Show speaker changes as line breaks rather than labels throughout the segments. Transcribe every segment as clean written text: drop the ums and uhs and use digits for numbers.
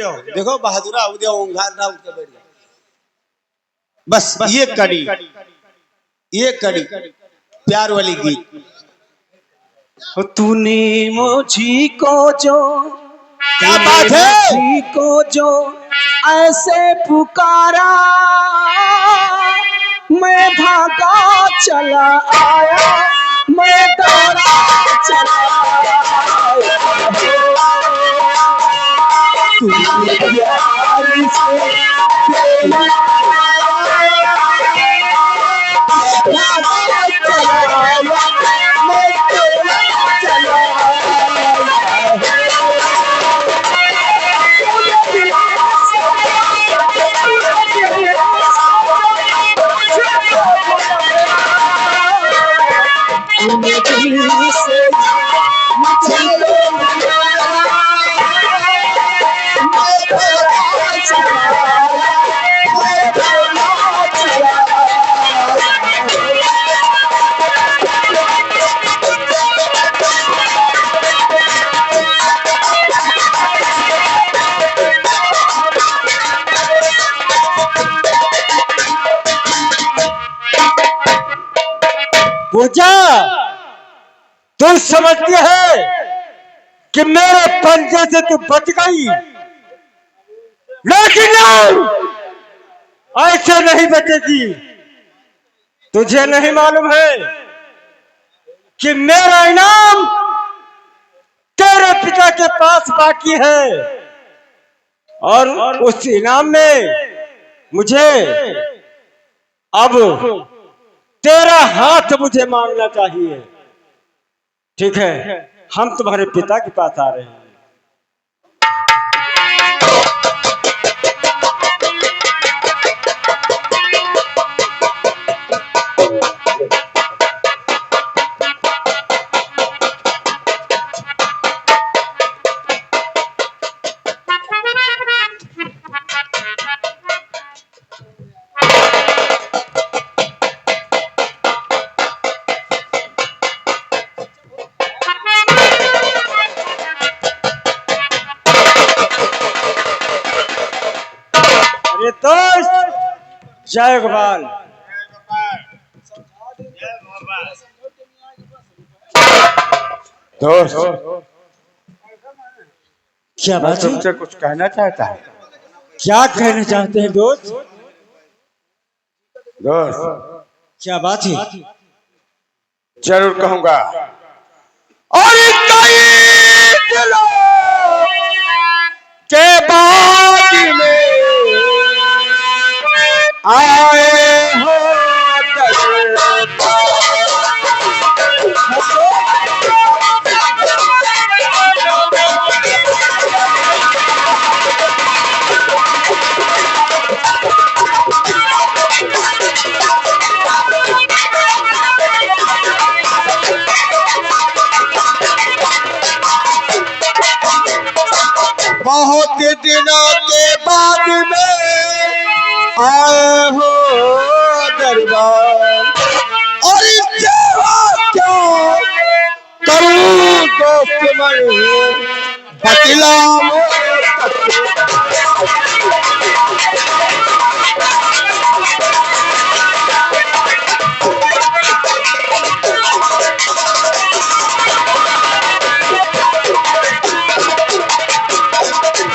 देखो बहादुरा उद्या ओंघार ना उठ के बैठ जाओ। बस ये कड़ी प्यार वाली गीत।
तूने मुझी को जो
क्या बात है,
मुझी को जो ऐसे पुकारा, मैं भागा चला आया, मैं दौड़ा चला आया। तूने प्यार से
पूजा, तू समझती है कि मेरे पंजे से तू बच गई, लेकिन ऐसे नहीं बचेगी। तुझे नहीं मालूम है कि मेरा इनाम तेरे पिता के पास बाकी है, और उस इनाम में मुझे अब तेरा हाथ मुझे मांगना चाहिए। ठीक है, हम तुम्हारे पिता के पास आ रहे हैं। दोस्त जय गोपाल।
दोस्त
क्या बात है?
तुमसे कुछ कहना चाहता है।
क्या कहना चाहते हैं दोस्त?
दोस्त
क्या बात है?
जरूर कहूंगा। और कई दिलों के बाद में आए हो बहुत दिनों के बाद में आए हो दरबार, और क्या करूं दोस्त मैं बतलाऊं।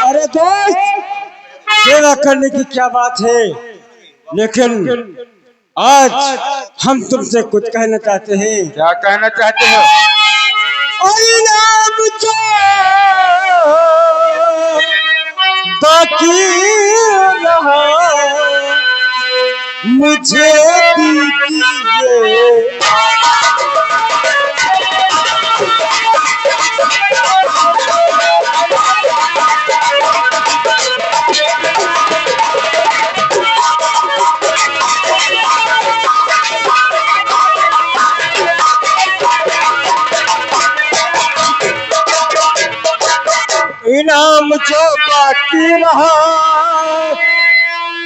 अरे दोस्त, सेवा करने की क्या बात है, लेकिन आज हम तुमसे कुछ कहना चाहते हैं।
क्या कहना चाहते हो?
इनाम जो बाकी रहा मुझे दीजिए। इनाम जो बाकी रहा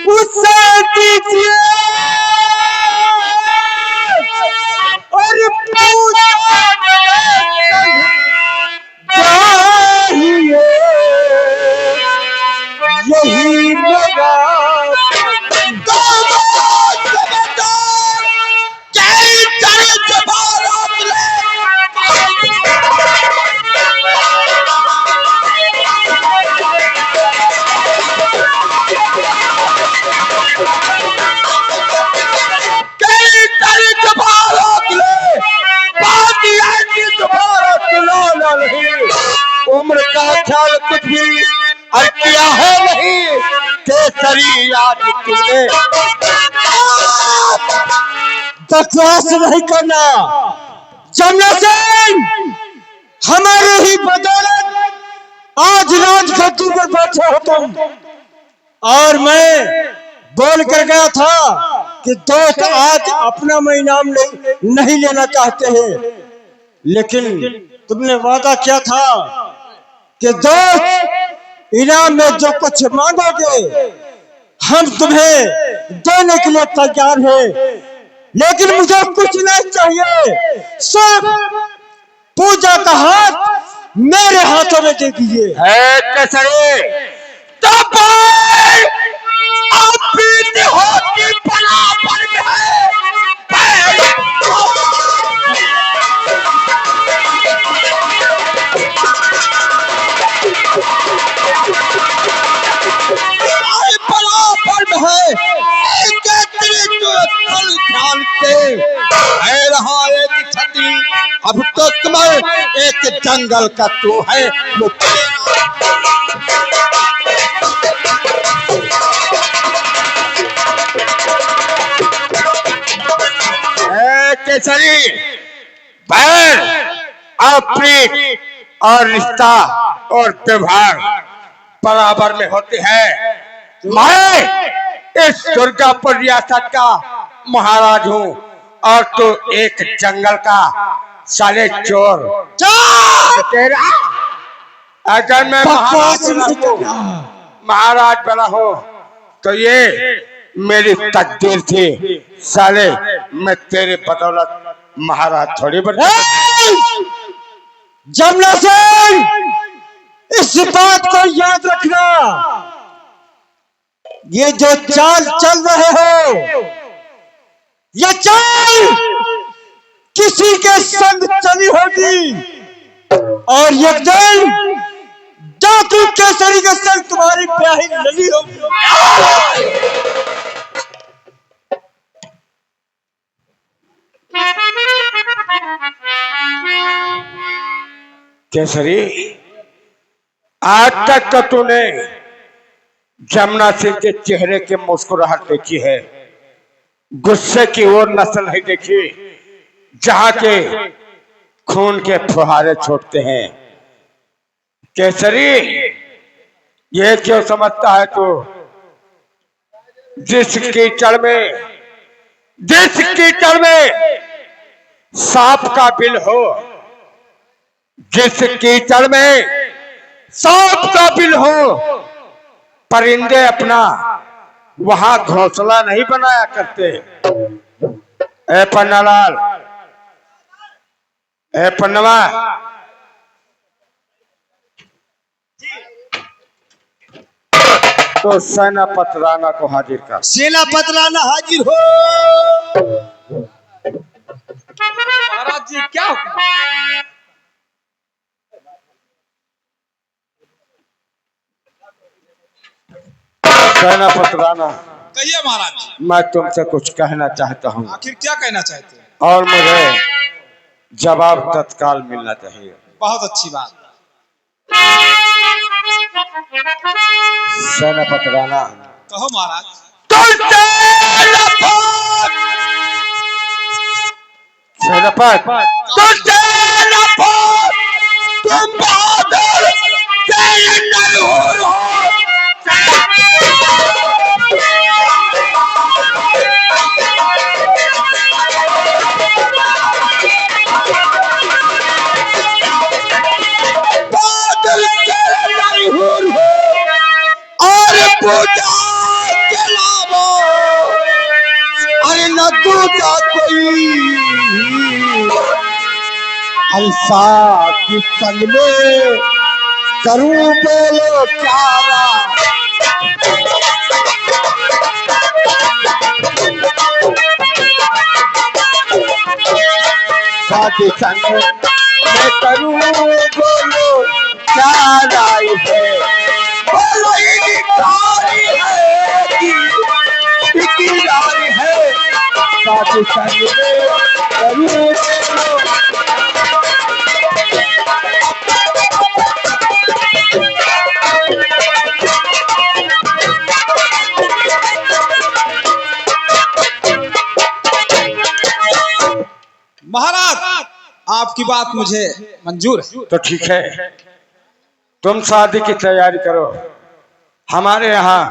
उसे दीजिए, और पूजा चाहिए यही मेरा उम्र का ख्याल कुछ भी और किया है नहीं केसरी आज तुमने बकवास नहीं करना जमुना सिंह हमारे ही बदौलत आज राजगद्दी पर बैठे हो तुम और मैं बोल कर गया था कि दोस्त आज अपना मैं इनाम नहीं लेना चाहते हैं लेकिन तुमने वादा किया था कि दोस्त इनाम में जो कुछ मांगोगे हम तुम्हें देने के लिए तैयार हैं लेकिन मुझे कुछ नहीं चाहिए सिर्फ पूजा का हाथ मेरे हाथों में दे दीजिए अब तो तुम्हें एक जंगल का तू है केसरी बैर अपनी और रिश्ता और व्यवहार बराबर में होते हैं मैं इस दुर्गापुर रियासत का महाराज हूँ और तू एक जंगल का साले चोर तेरा अगर मैं महाराज बना हो तो ये मेरी तकदीर थी साले मैं तेरे बदौलत महाराज थोड़ी बन जमुना सिंह इस बात को याद रखना ये जो चाल चल रहे हो ये चाल किसी के संग चली होगी और ये दिन डाकू केसरी के संग तुम्हारी ब्याही नहीं होगी केसरी आज तक तो तूने जमुना सिंह के चेहरे के मुस्कुराहट देखी है गुस्से की ओर नस्ल नहीं देखी जहां के खून के फुहारे छोड़ते हैं केसरी ये क्यों समझता है तू जिस कीचड़ में सांप का बिल हो जिस कीचड़ में सांप का बिल हो परिंदे अपना वहां घोंसला नहीं बनाया करते ए पन्नालाल ए पन्नवा तो सेनापति राणा को हाजिर कर सेनापति राणा हाजिर हो
महाराज जी क्या हुक्म?
सेनापति राणा
कहिए महाराज जी।
मैं तुमसे कुछ कहना चाहता हूँ
आखिर क्या कहना चाहते हैं?
और मुझे जवाब तत्काल मिलना चाहिए
बहुत अच्छी बात।
सेनापति राणा
कहो महाराज।
सेनापति तुम बहादुर हो और पूजा चलावो अरे न दूजा कोई हंसा की संग में करूं बोलो प्यारा शादी संग मैं करूं, बोलो क्या राय है? बोलो इनकारी है कि इकरार है? शादी संग मैं करूं, बोलो।
महाराज आपकी बात मुझे मंजूर है।
तो ठीक है, तुम शादी की तैयारी करो। हमारे यहाँ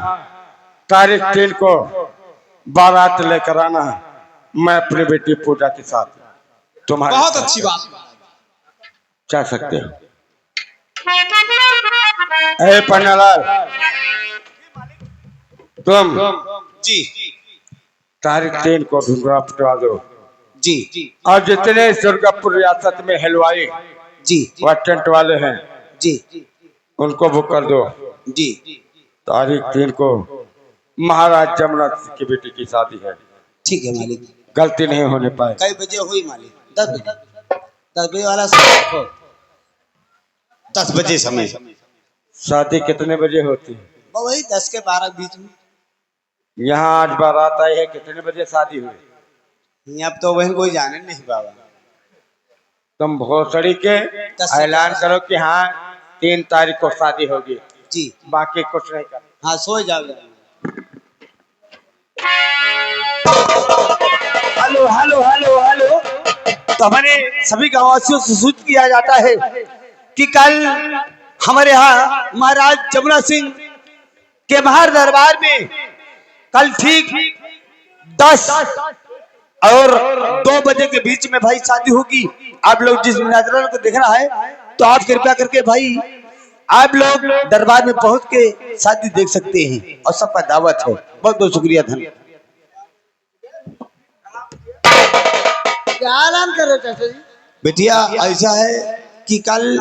तारीख 3 को बारात लेकर आना। मैं अपनी बेटी पूजा के साथ तुम्हारे
बहुत
साथ
अच्छी बात।
जा सकते हो। अरे पन्नालाल, तुम
जी
तारीख 3 को ढूंढवा पिटवा दो।
जी
और जितने दुर्गापुर रियासत में हलवाई
जी
व टेंट वाले हैं,
जी
उनको बुक कर दो।
जी
तारीख 3 को महाराज जमुना सिंह की बेटी की शादी है।
ठीक है मालिक।
गलती नहीं होने पाए।
कई बजे हुई मालिक? 10 बजे। 10 बजे वाला समय रखो। 10 बजे समय।
शादी कितने बजे होती है?
वही 10 के 12 बीच में।
यहाँ आज बारात आई है, कितने बजे शादी हुई?
अब तो वही कोई जाने नहीं बाबा।
तुम भोसड़ी के ऐलान करो कि हाँ 3 तारीख को शादी होगी।
जी
बाकी कुछ नहीं कर।
हाँ सो जाओ। Hello hello hello hello. तो हमारे सभी गांववासियों से सूचित किया जाता है कि कल हमारे यहाँ महाराज जमुना सिंह के महार दरबार में कल ठीक 10 और 2 बजे के बीच में भाई शादी होगी। आप लोग जिस मुनाजरा को देखना है तो आप कृपया करके भाई आप लोग दरबार में पहुंच के शादी देख सकते हैं और सबका दावत है। बहुत बहुत शुक्रिया। धन्यवाद।
क्या ऐलान कर रहे हो चाचा जी?
बेटिया ऐसा है कि कल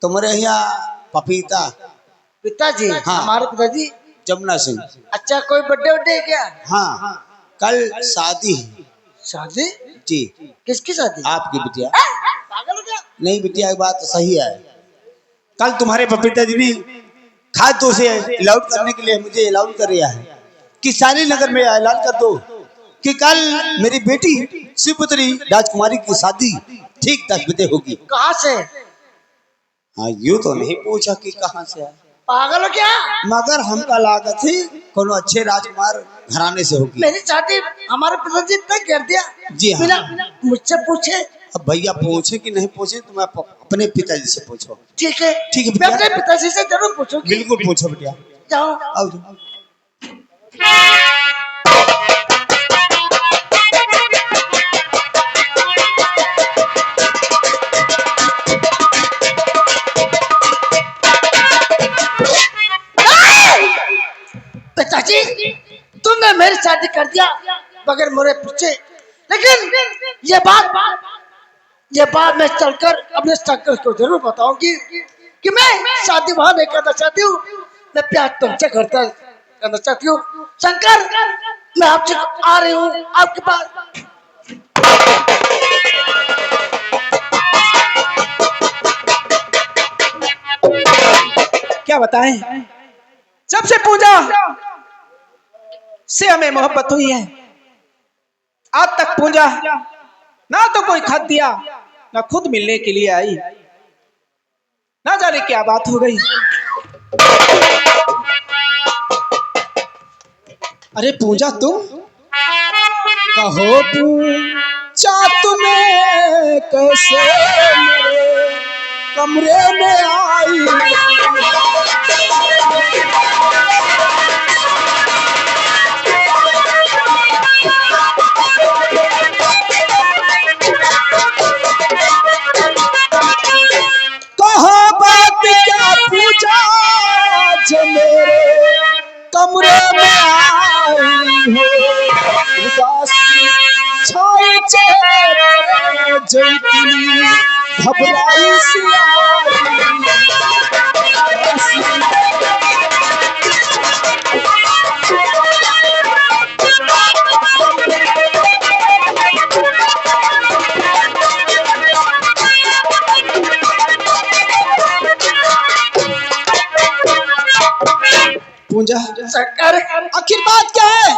तुम्हारे यहाँ पपीता
पिताजी?
हाँ।
हमारे पिताजी
जमुना सिंह।
अच्छा, कोई बर्थडे वड्डे है क्या?
हाँ कल शादी है।
शादी?
जी
किसकी शादी?
आपकी बिटिया।
पागल हो क्या?
नहीं बिटिया, बात तो सही है। कल तुम्हारे पपीता जी ने खाद तो उसे अलाउड करने के लिए मुझे अलाउड कर रहा है कि सारी नगर में ऐलान कर दो कि कल मेरी बेटी शिवपुत्री राजकुमारी की शादी ठीक 10 बजे होगी।
कहाँ से?
हाँ यूँ तो नहीं पूछा कि कहाँ से है,
पागल हो क्या?
मगर हमका लागत है कोनो अच्छे राजकुमार घराने से होगी।
मेरी शादी हमारे पिताजी ने तय कर दिया।
जी हाँ।
बिना मुझसे पूछे।
अब भैया पूछे कि नहीं पूछे तो मैं अपने पिताजी से पूछो।
ठीक है
ठीक है
मैं
बेटा।
अपने पिताजी से जरूर पूछूंगी।
बिल्कुल पूछो बेटिया।
जाओ।
आओ जाओ।
पिताजी तुमने मेरी शादी कर दिया बगैर मेरे पूछे, लेकिन ये बात मैं चलकर अपने शंकर को जरूर बताऊंगी कि मैं शादी वहां नहीं करना चाहती हूँ। मैं प्यार तुमसे करना चाहती हूँ। शंकर, मैं आपसे आ रही हूँ आपके पास।
क्या बताएं, जब से पूजा से हमें मोहब्बत हुई है आज तक पूजा ना तो कोई खत दिया ना खुद मिलने के लिए आई। ना जाने क्या बात हो गई।
अरे पूजा तुम कहो पूजा तुम्हें कैसे मेरे कमरे में आई। कहो बात क्या पूजा जो मेरे कमरे में आई हो। उदासी छाए चेहरे जो इतनी घबराई सी आई।
पूजा,
शंकर
आखिर बात क्या है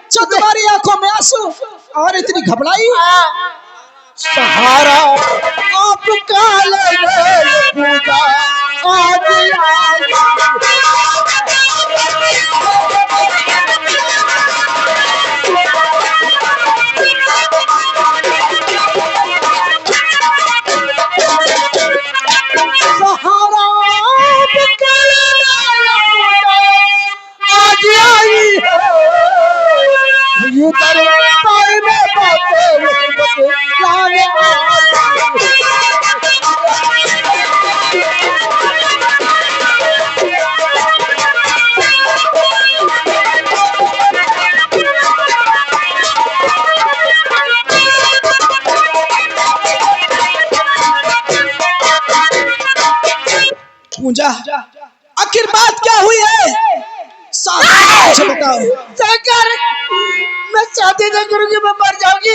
जो तुम्हारी आंखों में आंसू और इतनी घबराई?
सहारा आपका ले पूजा आज सहारा आपका आज आई है ये दरबार में बातें लाने
पूजा, आखिर बात क्या हुई है? मुझे बताओ।
शंकर मैं शादी नहीं करूंगी, मैं मर जाऊंगी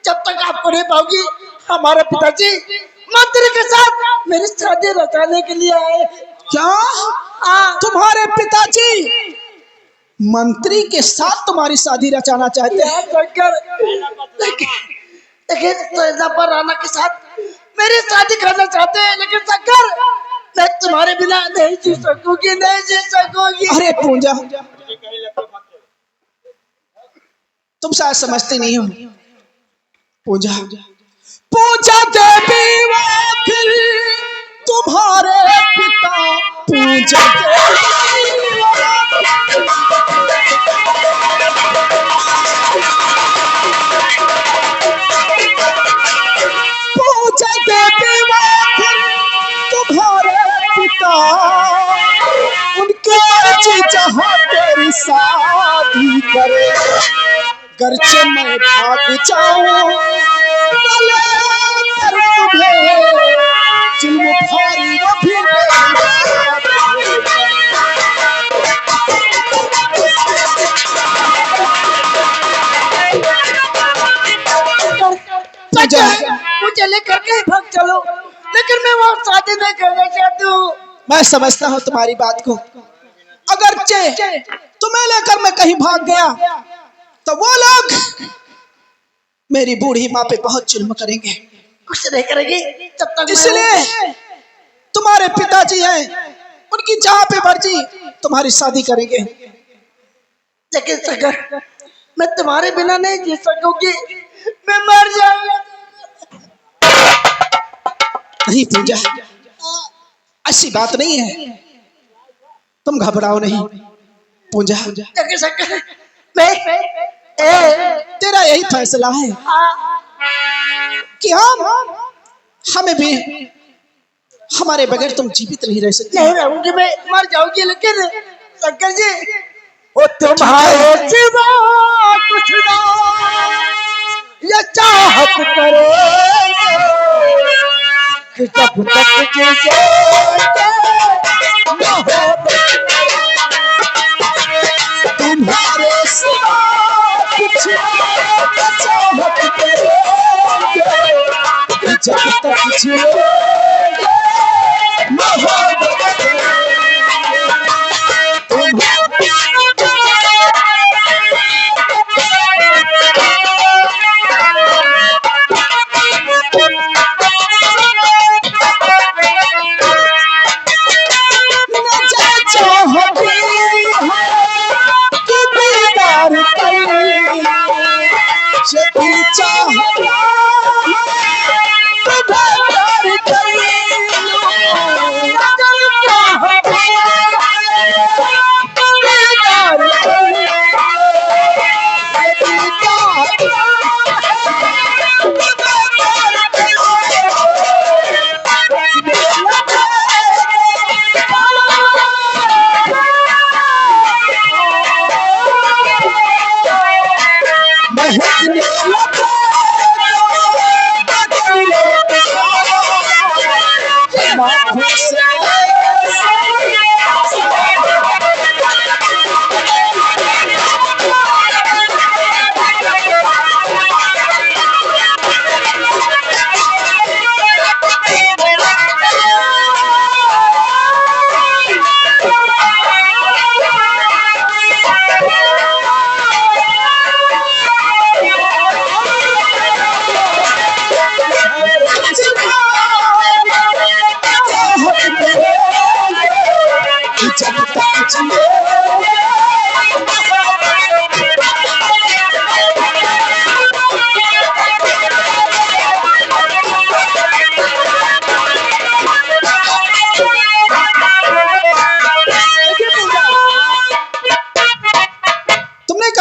जब तक आपको नहीं पाऊंगी। हमारे पिताजी मंत्री के साथ मेरी शादी रचाने के लिए आए।
क्या तुम्हारे पिताजी मंत्री के साथ तुम्हारी शादी रचाना चाहते हैं?
शंकर लेकिन पर राणा के साथ मेरी शादी करना चाहते हैं, लेकिन शंकर मैं तुम्हारे बिना नहीं जी सकूंगी, नहीं जी सकूंगी।
अरे पूजा, तुम शायद समझते नहीं हो। पूजा, पूजा देवी वो फिर तुम्हारे पिता पूजा पूजा देवी वो फिर तुम्हारे पिता, उनके मर्जी जहाँ तेरी शादी करे। गर्चे मैं भाग जाऊं भले कर तुम्हें जुल्म भारी वो भी
मुझे लेकर के भाग चलो, लेकिन मैं वो शादी नहीं करना चाहती हूँ।
मैं समझता हूँ तुम्हारी बात को। अगर तुम्हें लेकर मैं कहीं भाग गया तो वो लोग मेरी बूढ़ी माँ पे बहुत जुल्म करेंगे।
कुछ नहीं करेंगे जब तक
इसलिए तुम्हारे पिताजी हैं, उनकी जहाँ पे मर्जी तुम्हारी शादी करेंगे।
लेकिन शंकर मैं तुम्हारे बिना नहीं जी सकूंगी, मैं मर जाऊंगा।
नहीं पूजा, ऐसी बात नहीं है, तुम घबराओ नहीं। पूजा,
लेकिन शंकर मैं
तेरा यही फैसला है कि हमें भी हमारे बगैर तुम जीवित नहीं रह सकते।
नहीं रहूंगी, मैं मर जाऊंगी। लेकिन शंकर जी वो तुम्हारे सिवा कुछ ना ये चाहत करे कि जब तक जिए न हो
तुम्हारे सिवा कुछ चाहत करेंगे जब तक जिए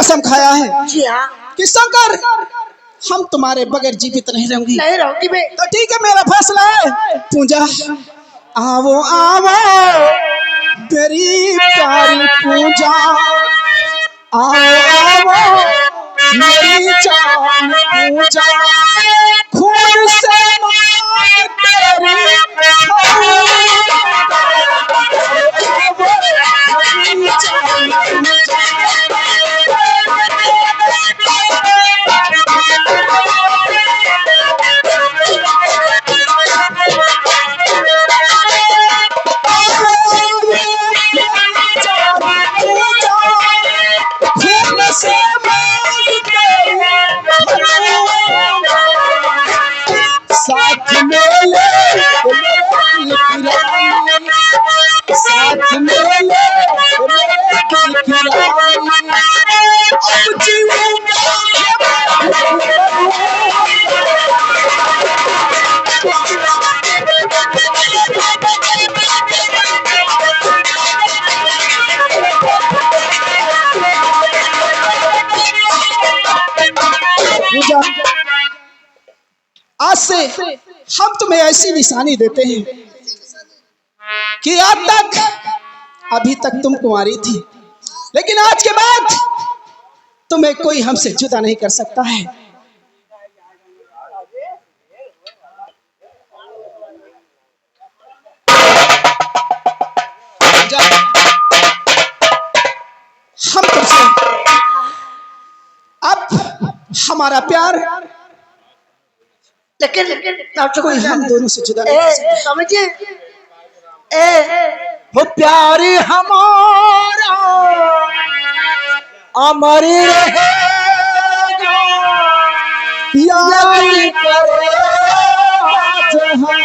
कसम खाया है
जी हाँ,
कि शंकर हम तुम्हारे बगैर जीवित नहीं रहूंगी।
नहीं रहूंगी मैं।
तो ठीक है, मेरा फैसला है। पूजा आवो आवो मेरी प्यारी पूजा, आओ आओ मेरी जान पूजा, खून से मांग तेरी साथ में ले साथ में ले आज से हम तुम्हें ऐसी निशानी देते हैं कि आज तक अभी तक तुम कुंवारी थी, लेकिन आज के बाद तुम्हें कोई हमसे जुदा नहीं कर सकता है। हम तुमसे अब हमारा प्यार,
लेकिन
कोई हम दोनों से जुदा नहीं कर सकता।
समझिए,
वो प्यारी हमारा अमर रहेगा, याद करो जहां।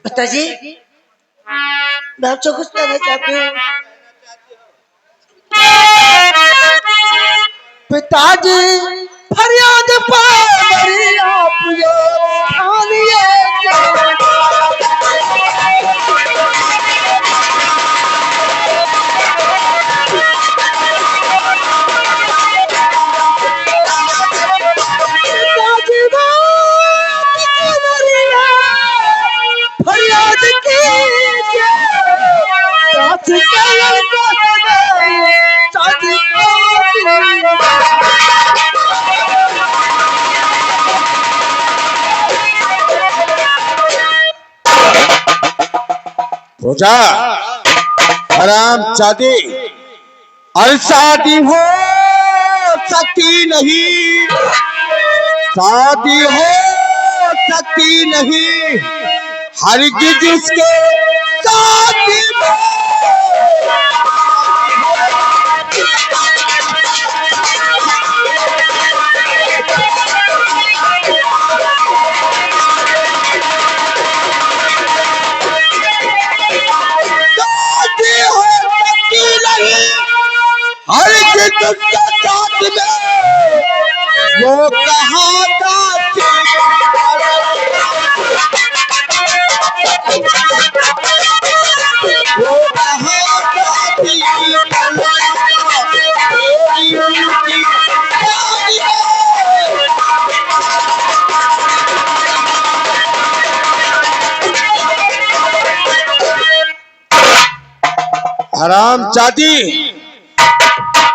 पिताजी, मैं आपसे कुछ कहना चाहती हूँ।
पिताजी फरियाद पारी आप ये ठानिए, फरियाद कीजिए, पूजा हराम चादी और शादी हो सकती नहीं, शादी हो सकती नहीं हरगिज उसके शादी हरगिज उसके साथ में वो कहाँ जाती वो कहाँ जाती हराम चादी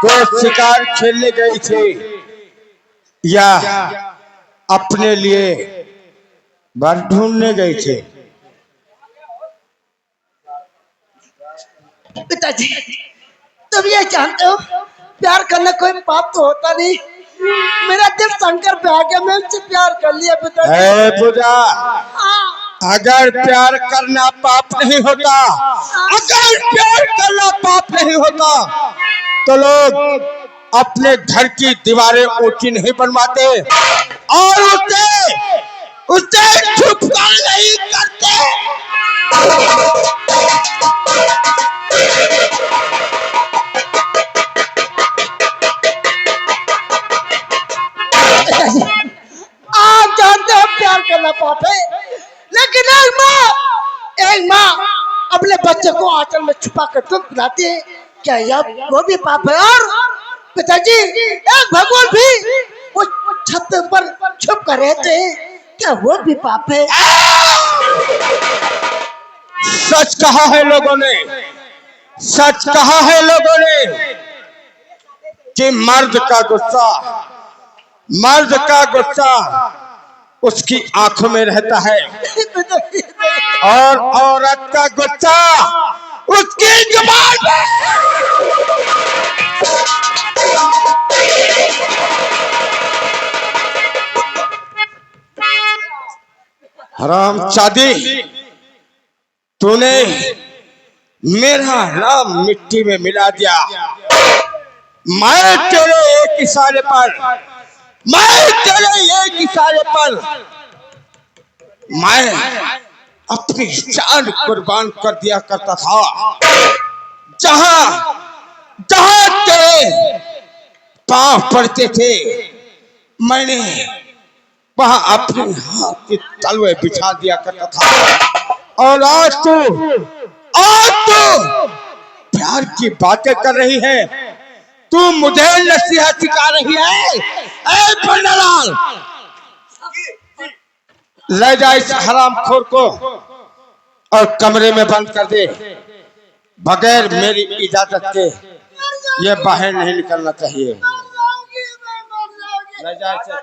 तो शिकार खेलने गई थी या अपने लिए वर ढूंढने गई थी?
पिताजी तुम ये जानते हो प्यार करना कोई पाप तो होता नहीं। मेरा दिल शंकर पे आ गया, मैं उससे प्यार कर लिया पिताजी।
पूजा, अगर प्यार करना पाप नहीं होता, अगर प्यार करना पाप नहीं होता तो लोग अपने घर की दीवारें ऊंची नहीं बनवाते और उसे छुप कर नहीं करते।
आप जानते हो प्यार करना पाप है, लेकिन एक माँ अपने बच्चे को आंचल में छुपा कर दूध पिलाती है, क्या यह वो भी पाप है? और पिताजी एक भगवान भी वो छत पर छुप कर रहते हैं, क्या वो भी पाप है?
सच कहा है लोगों ने, सच कहा है लोगों ने कि मर्द का गुस्सा उसकी आंखों में रहता है और औरत का गुस्सा उसकी जुबान में। हराम चादी, तूने मेरा राम मिट्टी में मिला दिया। मैं तेरे एक इशारे पर मैं अपनी जान कुर्बान कर दिया करता था। जहां तेरे पांव पड़ते थे मैंने वहां अपने हाथ के तलवे बिछा दिया करता था। और आज तू प्यार की बातें कर रही है, तू मुझे नसीहत सिखा रही है। ऐ पंडालाल, ले जा इस हरामखोर को और कमरे में बंद कर दे। बगैर मेरी इजाजत के ये बाहर नहीं निकलना चाहिए। ले जा इसे।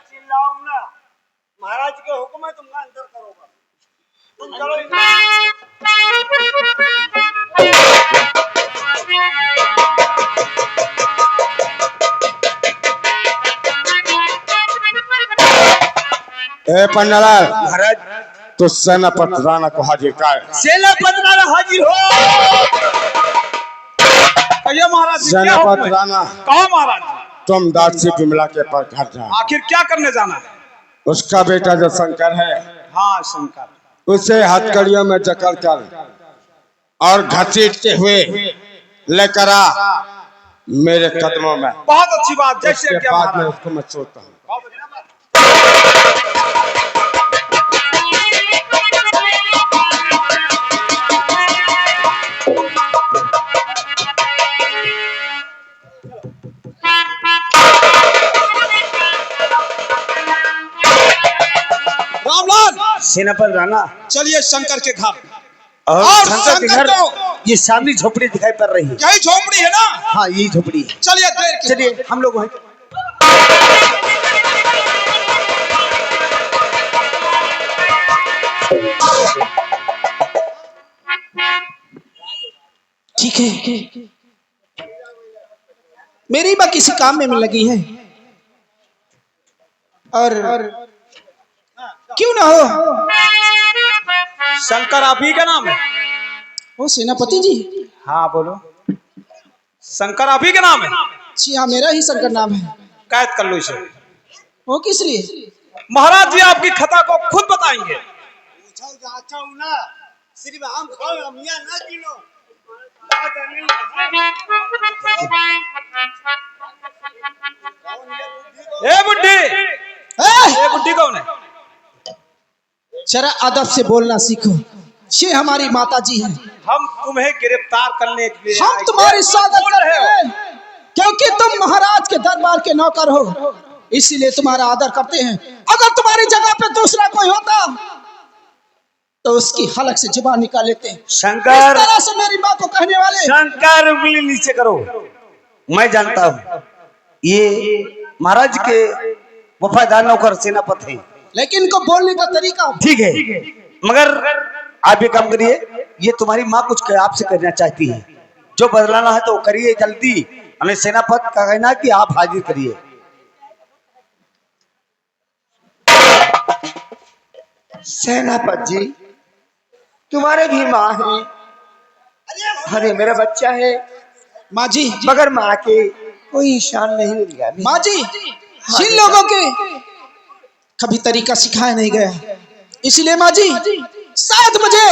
महाराज के हुक्म है, तुमका अंदर करोगा। तुम चलो।
ए पंडालाल, महाराज तो सेनापति राणा को हाजिर कर।
सेनापति राणा हाजिर हो।
महाराज
सेनापति राणा,
कहा महाराज?
तुम दासी विमला के पर घर जा।
आखिर क्या करने जाना है?
उसका बेटा जो शंकर है,
हाँ शंकर,
उसे हथकड़ियों में जकड़ कर और घसीटते हुए लेकर आ मेरे कदमों में।
बहुत अच्छी बात। जैसे क्या
बाद में
महाराज?
उसको मैं सोचता हूँ।
रामलाल,
सेनापति राणा,
चलिए शंकर के घर।
और
और
शंकर के घर ये सामने झोपड़ी दिखाई पड़ रही है।
यही झोपड़ी है ना?
हाँ, यही झोपड़ी है।
चलिए देर के
चलिए हम लोग वहीं।
ठीक है, मेरी माँ किसी काम में लगी है, और क्यों ना हो।
शंकर आप ही का नाम है?
ओ सेनापति जी।
हाँ बोलो। शंकर आप ही का नाम है?
जी हाँ, मेरा ही शंकर नाम है।
कैद कर लो इसे।
वो किस लिए?
महाराज जी आपकी खता को खुद बताएंगे। ए बुड्ढी, ये बुड्ढी कौन है?
जरा अदब से बोलना सीखो। ये हमारी माता जी हैं।
हम तुम्हें गिरफ्तार करने के लिए
हम तुम्हारी स्वागत करते हैं, क्योंकि तुम महाराज के दरबार के नौकर हो, इसीलिए तुम्हारा आदर करते हैं। अगर तुम्हारी जगह पे दूसरा कोई होता तो उसकी हलक से जुबान निकाल लेते हैं।
शंकर,
इस तरह से मेरी माँ को कहने वाले।
शंकर उंगली नीचे करो। मैं जानता हूँ ये महाराज के वफादार नौकर सेनापति हैं,
लेकिन इनको बोलने का तरीका।
ठीक है, मगर आप ये काम करिए, ये तुम्हारी माँ कुछ आपसे करना चाहती है, जो बदलाना है तो वो करिए जल्दी। हमें सेनापति का कहना है कि आप हाजिर करिए।
सेनापति जी, तुम्हारे भी माँ है। अरे मेरा बच्चा है,
माँ जी,
मगर माँ के कोई निशान नहीं मिल गया।
माँ जी, जिन लोगों के कभी तरीका सिखाया नहीं गया, इसलिए माँ जी शायद मुझे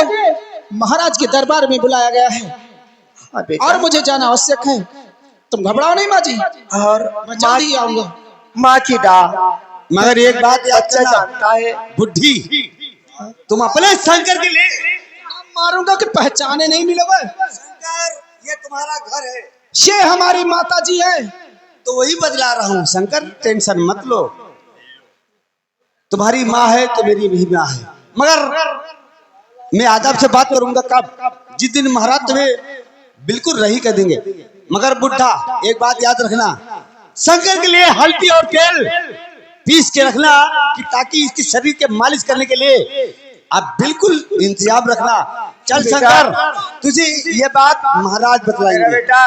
महाराज के दरबार में बुलाया गया है और मुझे जाना आवश्यक है। तुम घबराओ नहीं माँ जी,
और
मैं जल्दी ही आऊंगा।
माँ की डा,
मगर एक बात याद
अच्छा
करना
जानता है।
बुढ़ी, तुम अपने शंकर के लिए
मारूंगा कि पहचाने नहीं मिलोगे।
शंकर ये तुम्हारा घर है,
ये हमारी माता जी है।
तो वही बदला रहा हूँ। शंकर टेंशन मत लो, तुम्हारी माँ है तो मेरी भी माँ है, मगर मैं आदब से बात करूंगा। कब? जिस दिन महाराज तुम्हें बिल्कुल रही कर देंगे। मगर बुढ़ा एक बात याद रखना, शंकर के लिए हल्दी और तेल पीस के रखना, कि ताकि इसके शरीर के मालिश करने के लिए आप बिल्कुल इंतजाम रखना। चल शंकर, तुझे ये बात महाराज बतलाएंगे।
बेटा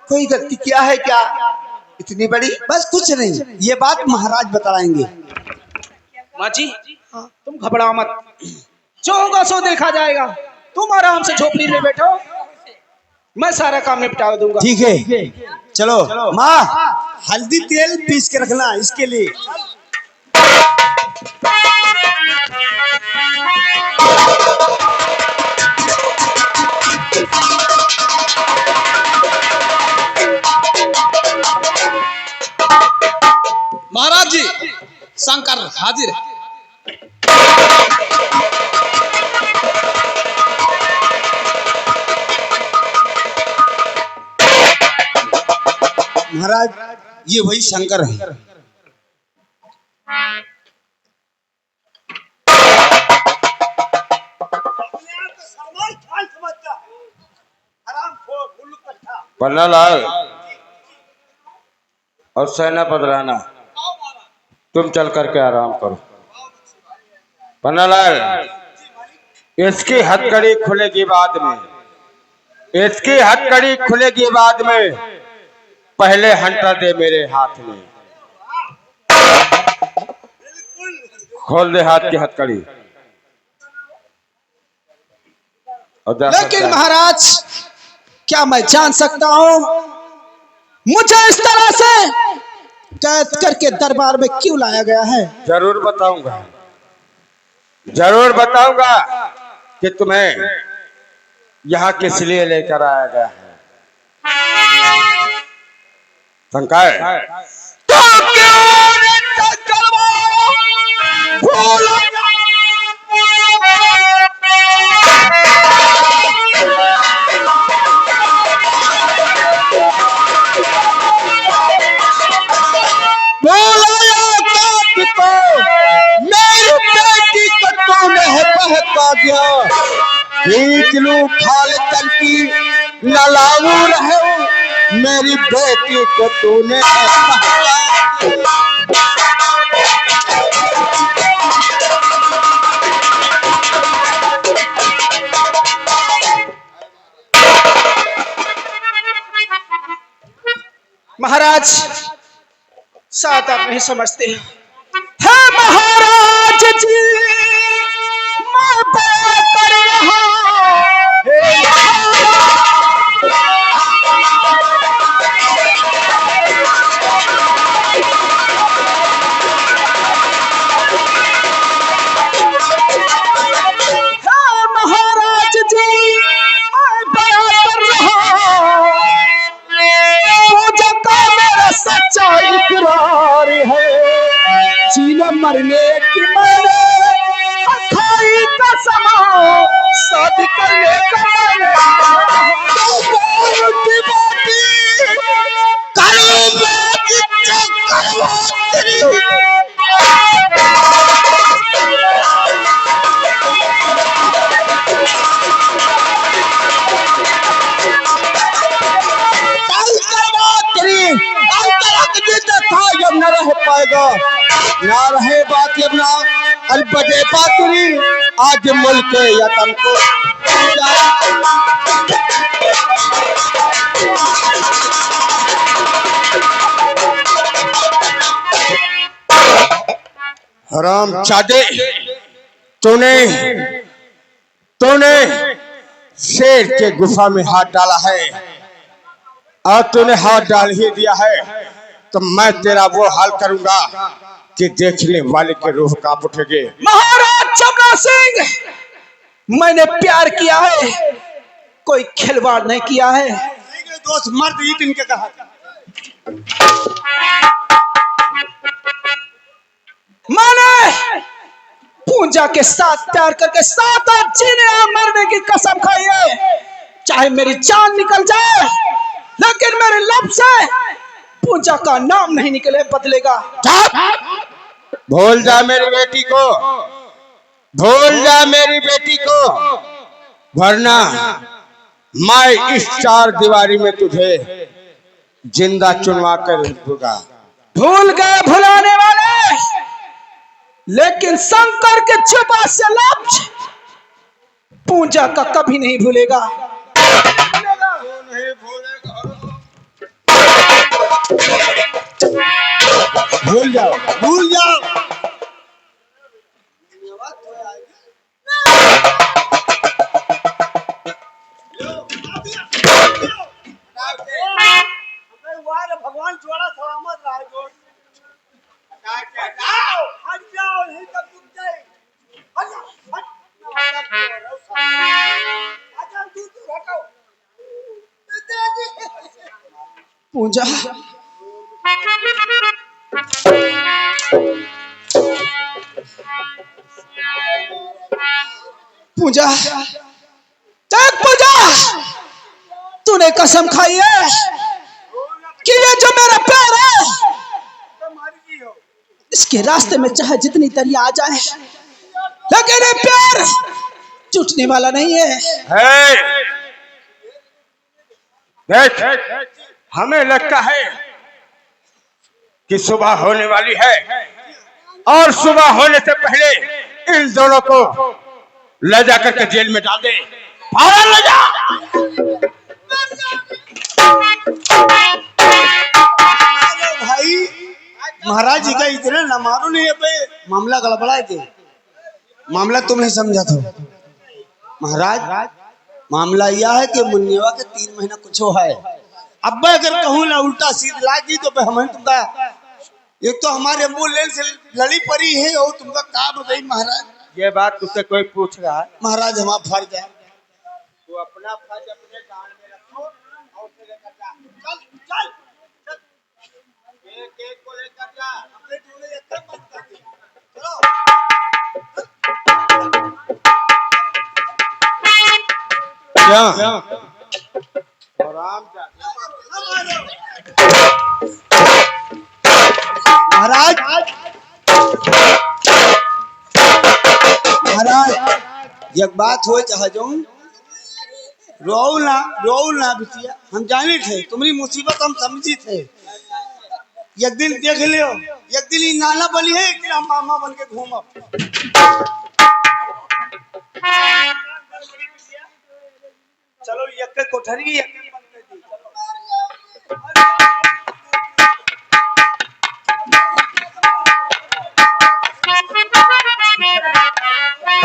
कोई गलती किया है क्या इतनी बड़ी?
बस कुछ नहीं, ये बात महाराज बतलाएंगे।
माँ जी, तुम घबराओ मत, जो होगा सो देखा जाएगा। तुम आराम से झोपड़ी में बैठो, मैं सारा काम निपटा दूंगा।
ठीक है, चलो माँ, हल्दी तेल पीस के रखना इसके लिए।
महाराज जी, शंकर हाजिर है।
महाराज ये वही शंकर है।
पन्नालाल और सेनापति राणा, तुम चल करके आराम करो। पन्नालाल, इसकी हथकड़ी खुलेगी बाद में, इसकी हथकड़ी खुलेगी बाद में, पहले हंटा दे मेरे हाथ में। खोल दे हाथ की हथकड़ी।
लेकिन महाराज, क्या मैं जान सकता हूँ मुझे इस तरह से कैद करके दरबार में क्यों लाया गया है?
जरूर बताऊंगा, जरूर बताऊंगा कि तुम्हें यहाँ किस लिए लेकर आया गया है। शंकर, तो
खाल की नलाऊ रहे मेरी बेटी को तूने।
महाराज शायद आप नहीं समझते है महाराज जी मैं बात कर रहा महाराज जी मैं बयान कर रहा पूजा का मेरा सच्चा इकरार है जीने मरने की मैंने खाई कसम शादी करने का
न रह पाएगा ना रहे बात अपना अलबदे पातरी आज मुल्क यतन को हराम चादे तूने शेर के गुफा में हाथ डाला है और तूने हाथ डाल ही दिया है तो मैं तेरा वो हाल करूंगा कि देखने वाले के रूह कांप उठेंगे।
महाराज जमुना सिंह मैंने प्यार किया है कोई खिलवाड़ नहीं किया है।
दोस्त मर्द ही इनके कहा
मैंने पूजा के साथ प्यार करके साथ जीने और मरने की कसम खाई है चाहे मेरी जान निकल जाए लेकिन मेरे लब से पूजा का नाम नहीं निकले बदलेगा।
भूल जा मेरी बेटी को भूल जा मेरी बेटी को वरना मैं इस चार दीवारी में तुझे जिंदा चुनवा कर दूंगा।
भूल गए भुलाने वाले लेकिन शंकर के छुपा से लफ्ज पूजा का कभी नहीं भूलेगा।
भूल जाओ भूल जाओ।
भगवान जोड़ा थोड़ा मत रहा जोड़ हट जाओ नहीं तब तुम जाए हट जाओ अच्छा तू हटाओ
पूजा पूजा तक पूजा तूने कसम खाई है कि ये जो मेरा प्यार है इसके रास्ते में चाहे जितनी दरिया आ जाए लेकिन ये प्यार टूटने वाला नहीं है।
देख हमें लगता है कि सुबह होने वाली है और सुबह होने से पहले इन दोनों को ले जा करके जेल में डाल दे। फौरन ले जा।
भाई महाराज जी का इतना न मारो नहीं है मामला गड़बड़ा थे मामला तुम नहीं समझा था महाराज मामला यह है कि मुन्नेवा के 3 महीना कुछ है अब अगर कहूँ ना उल्टा सीध लागी तो हम तुमका एक तो हमारे एम्बुलेंस से लड़ी पड़ी है और तुमका का बताई महाराज।
ये बात तुझसे कोई पूछ रहा है
महाराज हमारा फर्ज है
तू अपना फर्ज अपने कान में रखो और उसे लेकर जा।
चल चल
एक एक को लेकर जा।
अपने टोले एकदम बंद कर दे चलो
क्या
महाराज महाराज एक बात हो चाह जाऊं रो ना बिटिया हम जाने थे तुम्हारी मुसीबत हम समझी थे एक दिन देख लियो एक दिन ही नाना बनी है एक दिन हम मामा बन के घूमब। चलो एक कोठरी एक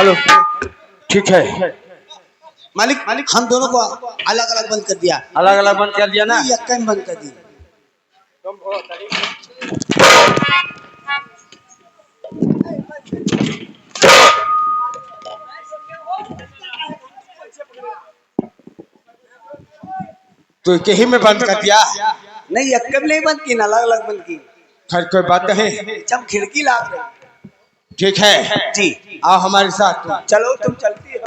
हेलो, ठीक है।
मालिक मालिक हम दोनों को अलग अलग बंद कर दिया।
अलग अलग बंद कर दिया ना?
यक्का में बंद कर दी।
तो कहीं में बंद कर दिया?
नहीं, यक्का में नहीं बंद की, अलग अलग बंद की।
खैर कोई बात नहीं,
हम खिड़की लाग रहे।
ठीक है
जी,
आओ हमारे साथ।
चलो तुम चलती हो।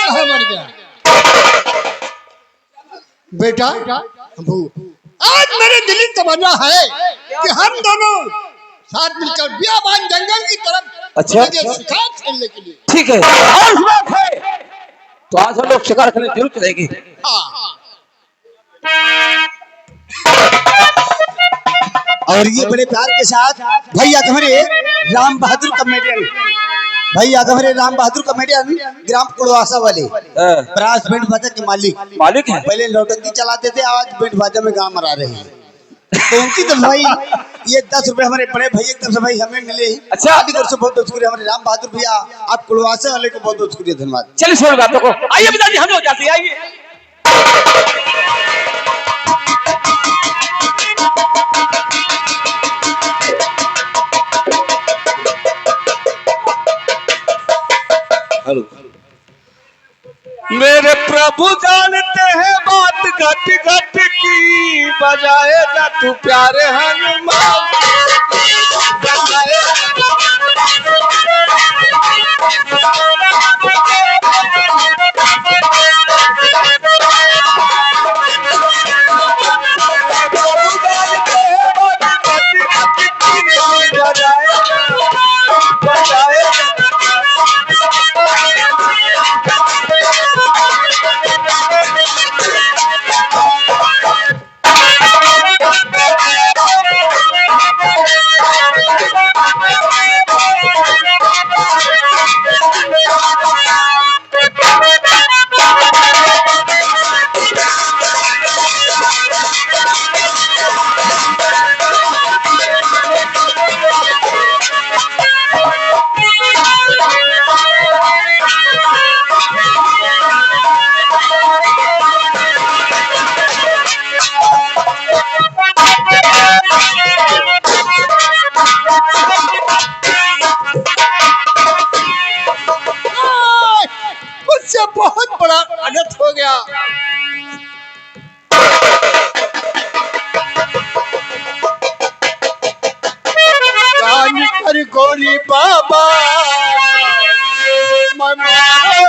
कहाँ मर गया बेटा? अबू, आज मेरे दिल की तमन्ना है कि हम दोनों साथ मिलकर बियाबान जंगल की तरफ
अच्छा।
शिकार खेलने के लिए।
ठीक है, आज बात है तो आज हम लोग शिकार करने जरूर चलेंगे।
हाँ।
और ये बड़े प्यार के साथ भैया हमारे राम बहादुर कॉमेडियन, भैया हमारे राम बहादुर कॉमेडियन ग्राम कुड़वासा वाले ब्रास बैंड बाजा के मालिक हैं। पहले नौटंकी चलाते थे, आज बैंड बाजा में गाँव मरा रहे हैं। तो उनकी तरफ भाई ये 10 रुपए हमारे बड़े भैया की तरफ से भाई हमें मिले।
अच्छा,
आदिगर से बहुत बहुत शुक्रिया हमारे राम बहादुर भैया, आप कुड़वासा वाले को बहुत बहुत शुक्रिया, धन्यवाद।
चलिए छोड़ बातों को, आइए पिताजी हम लोग जाते हैं, आइए। मेरे प्रभु जानते हैं बात घट घट की, बजाएगा तू प्यारे हनुमान,
मुझसे बहुत बड़ा अनर्थ हो गया।
रानी कर गोली बाबा मैं मारो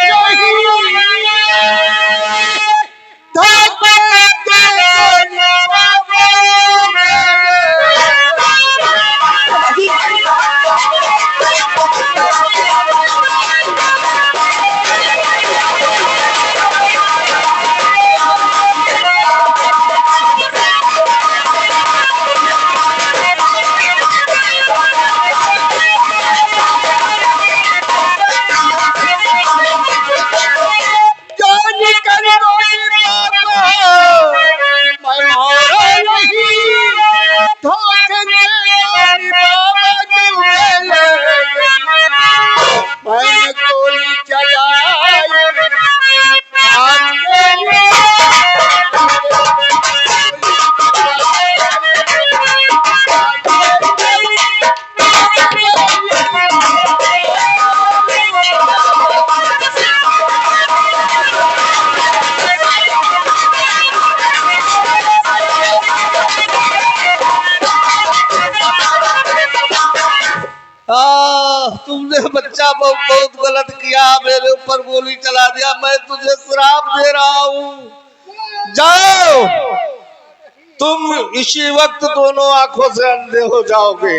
तुमने बच्चा बहुत गलत किया, मेरे ऊपर गोली चला दिया, मैं तुझे श्राप दे रहा हूँ। जाओ, तुम इसी वक्त दोनों आंखों से अंधे हो जाओगे।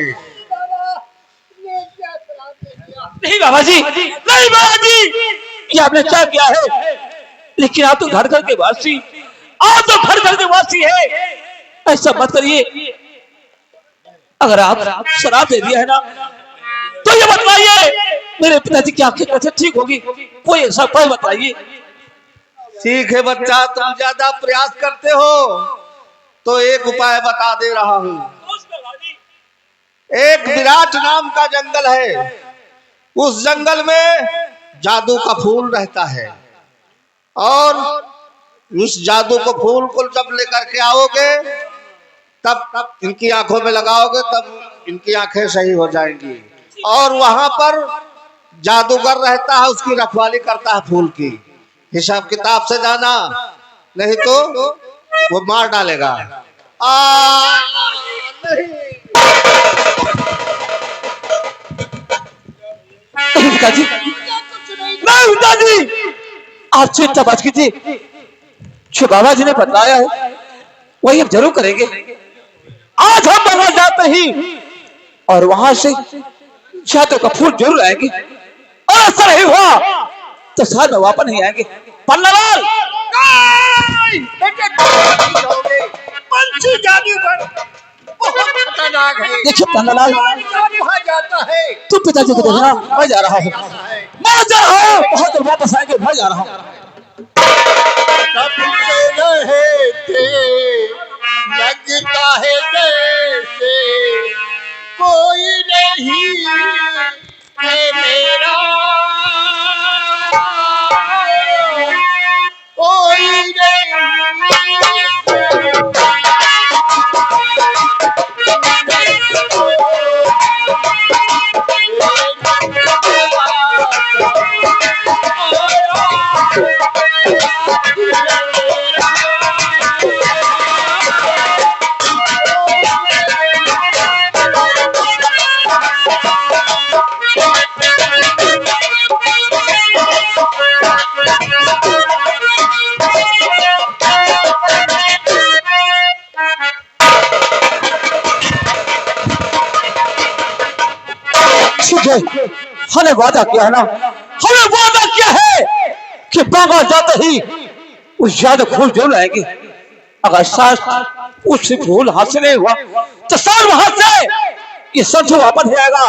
नहीं बाबा जी, नहीं बाबा जी, ये आपने क्या किया है? लेकिन आप तो घर घर के वासी, आप तो घर घर के वासी है, ऐसा मत करिए। अगर आप शराब दे दिया है ना तो ये बतलाइए मेरे पिताजी की आंखें कैसे ठीक होगी, कोई ऐसा उपाय बताइए।
ठीक है बच्चा, तुम ज्यादा प्रयास करते हो तो एक उपाय बता दे रहा हूँ। एक विराट नाम का जंगल है, उस जंगल में जादू का फूल रहता है, और उस जादू को फूल को जब लेकर के आओगे तब इनकी आंखों में लगाओगे, तब इनकी आंखें सही हो जाएंगी। और वहां पर जादूगर रहता है, उसकी रखवाली करता है फूल की। हिसाब किताब से जाना, नहीं तो वो मार डालेगा।
नहीं पिताजी, नहीं पिताजी, आप चिंता मत कीजिए, जो बाबा जी ने बतलाया है वही हम जरूर करेंगे। आज हम बना जाते ही और वहां से जादू का फूल जरूर आएंगे, और ऐसा नहीं हुआ तो साथ में वापस नहीं आएंगे। पन्नालाल,
पंछी जादूगर बहुत खतरनाक है।
देखिए पन्नालाल,
वहाँ जाता है
तू पिताजी को देखना, मैं जा रहा हूँ, मैं जा रहा हूँ, बहुत देर वापस आएंगे, मैं जा रहा हूँ।
रहे थे लगता है जैसे कोई नहीं है मेरा, कोई
हमने वादा किया है ना, हमने वादा किया है कि बाबा जाते ही उस जादू फूल जरूर आएंगे। अगर साथ उस फूल हासिल नहीं हुआ तो साल वहां से ये संतु वापस नहीं आएगा,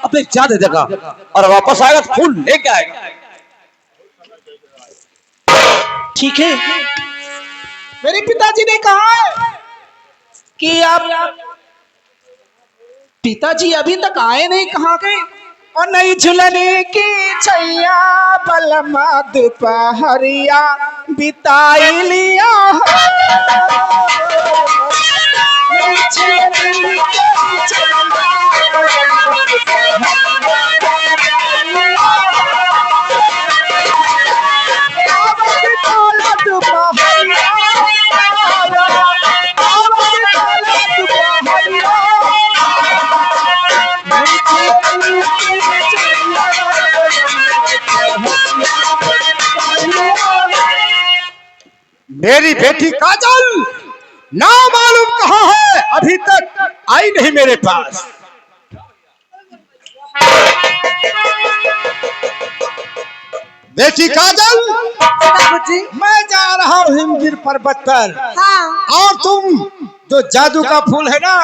अपने जान दे देगा, और वापस आएगा तो फूल लेके आएगा।
ठीक है, मेरे पिताजी ने कहा है कि आप पिताजी अभी तक आए नहीं, कहाँ गए? और नहीं झुलने की छैया बलमा दोपहरिया बिताई लिया
मेरी बेटी काजल ना मालूम कहाँ है, अभी तक आई नहीं मेरे पास। बेटी काजल, मैं जा रहा हूँ हिमगिर पर्वत पर। और तुम जो जादू का फूल है ना,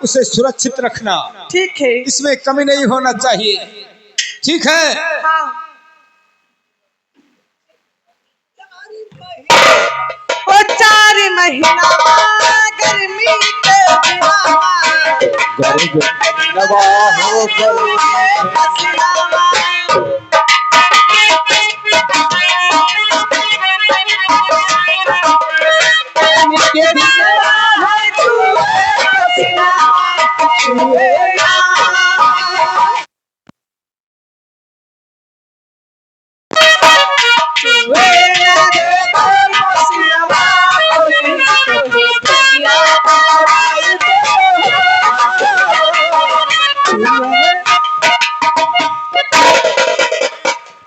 उसे सुरक्षित रखना।
ठीक है।
इसमें कमी नहीं होना चाहिए, ठीक है?
हाँ। ओ 4 महीना गर्मी के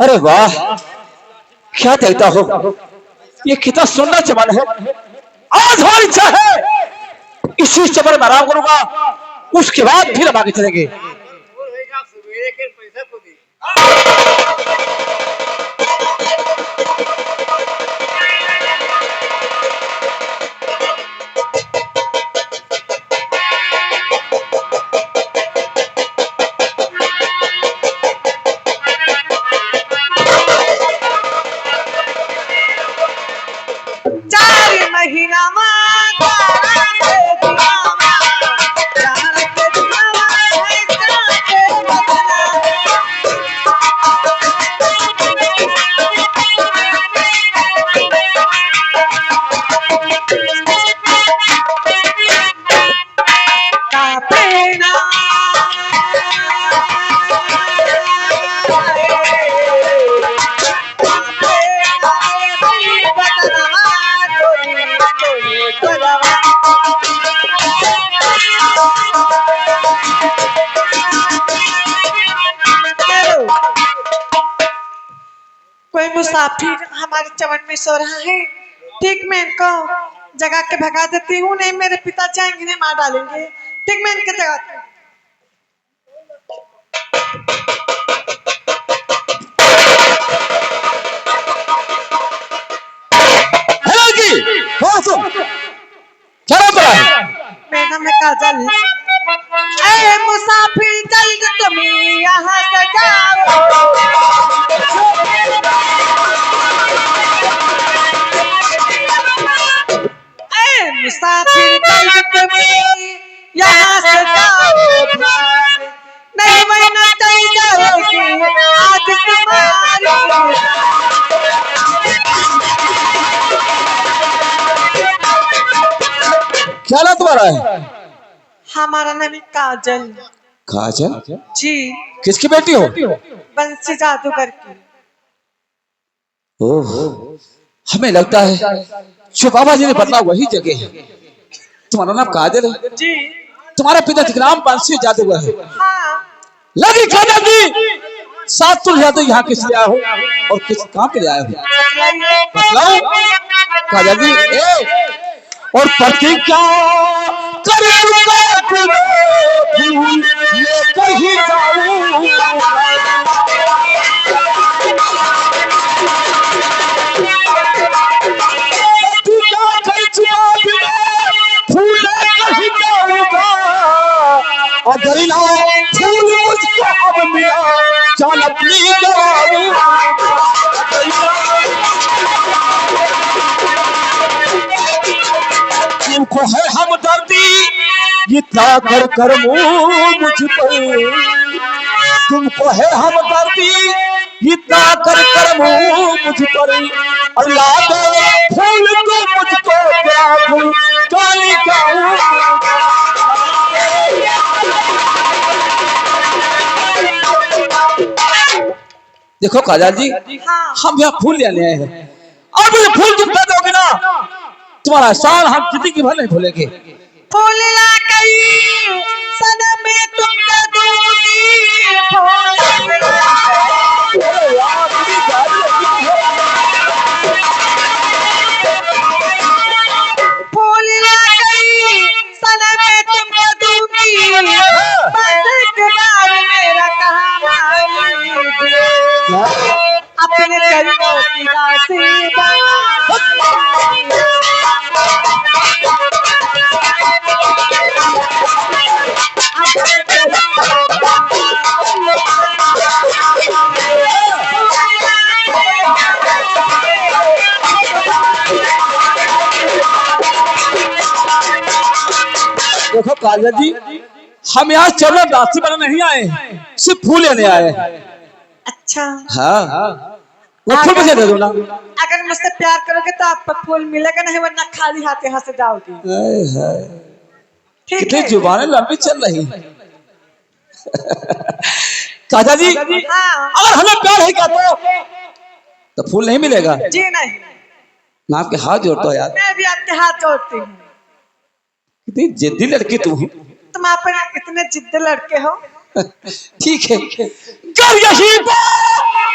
अरे वाह, क्या कहता हो, ये कितना सुंदर चमन है। आज हमारी इच्छा है इसी चमन में आराम करूंगा, उसके बाद फिर हम आगे चलेंगे।
मुसाफिर हमारे चमन में सो रहा है। ठीक मैं इनको जगा के भगा देती हूँ, नहीं मेरे पिता जाएंगे, इन्हें मार डालेंगे। ठीक मैं इनके जगाती हूँ।
हेलो जी, कौन सुन क्या बात है?
मेरा नाम है काजल। ए मुसाफिर जल्द तुम यहाँ से जाओ। ए मुसाफिर जल्द तुम यहाँ से जाओ, नहीं वरना चल जाओगी आज तुम्हारी।
क्या नाम तुम्हारा है?
हमारा नाम है काजल।
काजल?
जी,
किसकी बेटी हो?
बंसी जादूगर की।
ओह, हमें लगता है जो बाबा जी ने बदला वही जगह है। तुम्हारा नाम काजल है?
जी
तुम्हारे पिता का नाम बंसी जादूगर है।
हाँ।
लगी काजल जी, साथ तुम जाते यहाँ किस लिए आए हो और किस काम के लिए आए हो? बतलाओ काजल जी। और प्रतिज्ञा लेकर ही जाऊं। अगर ना फूल मुझको अब मिला जान अपनी तुमको है हमदर्दी इतना कर कर मुझ पर, तुमको है हमदर्दी इतना कर कर मुझ पर, अल्लाह दे फूल को मुझको क्या काली देखो काजल जी, हम यहाँ फूल लेने आए हैं और मुझे फूल तुम दे दोगे ना, तुम्हारा एहसान हम जिंदगी भर नहीं भूलेंगे।
फूल ला गई सनम में तुमको दूंगी, फूल ला गई सनम में तुमको दूंगी, बस एक बार मेरा कहा मानिए, अपने चरणों की दासी बना।
देखो काजल जी, हम यहाँ चलो दासी बना नहीं आए, सिर्फ फूल लेने आए।
अच्छा
हाँ, वो फूल मुझे दे दो ना।
अगर मुझसे प्यार करोगे तो आपको फूल मिलेगा, नहीं वरना खाली हाथ यहाँ से जाओगी। ठीक
कितनी
है?
जुबानें लंबी चल रही काजल जी,
हाँ।
अगर हमें प्यार है क्या तो फूल नहीं मिलेगा।
जी नहीं,
मैं आपके हाथ जोड़ता हूँ यार।
मैं भी आपके हाथ जोड़ती हूँ।
कितनी जिद्दी लड़की तू।
तुम आप इतने जिद्दी लड़के हो।
ठीक है, कर यशीबा,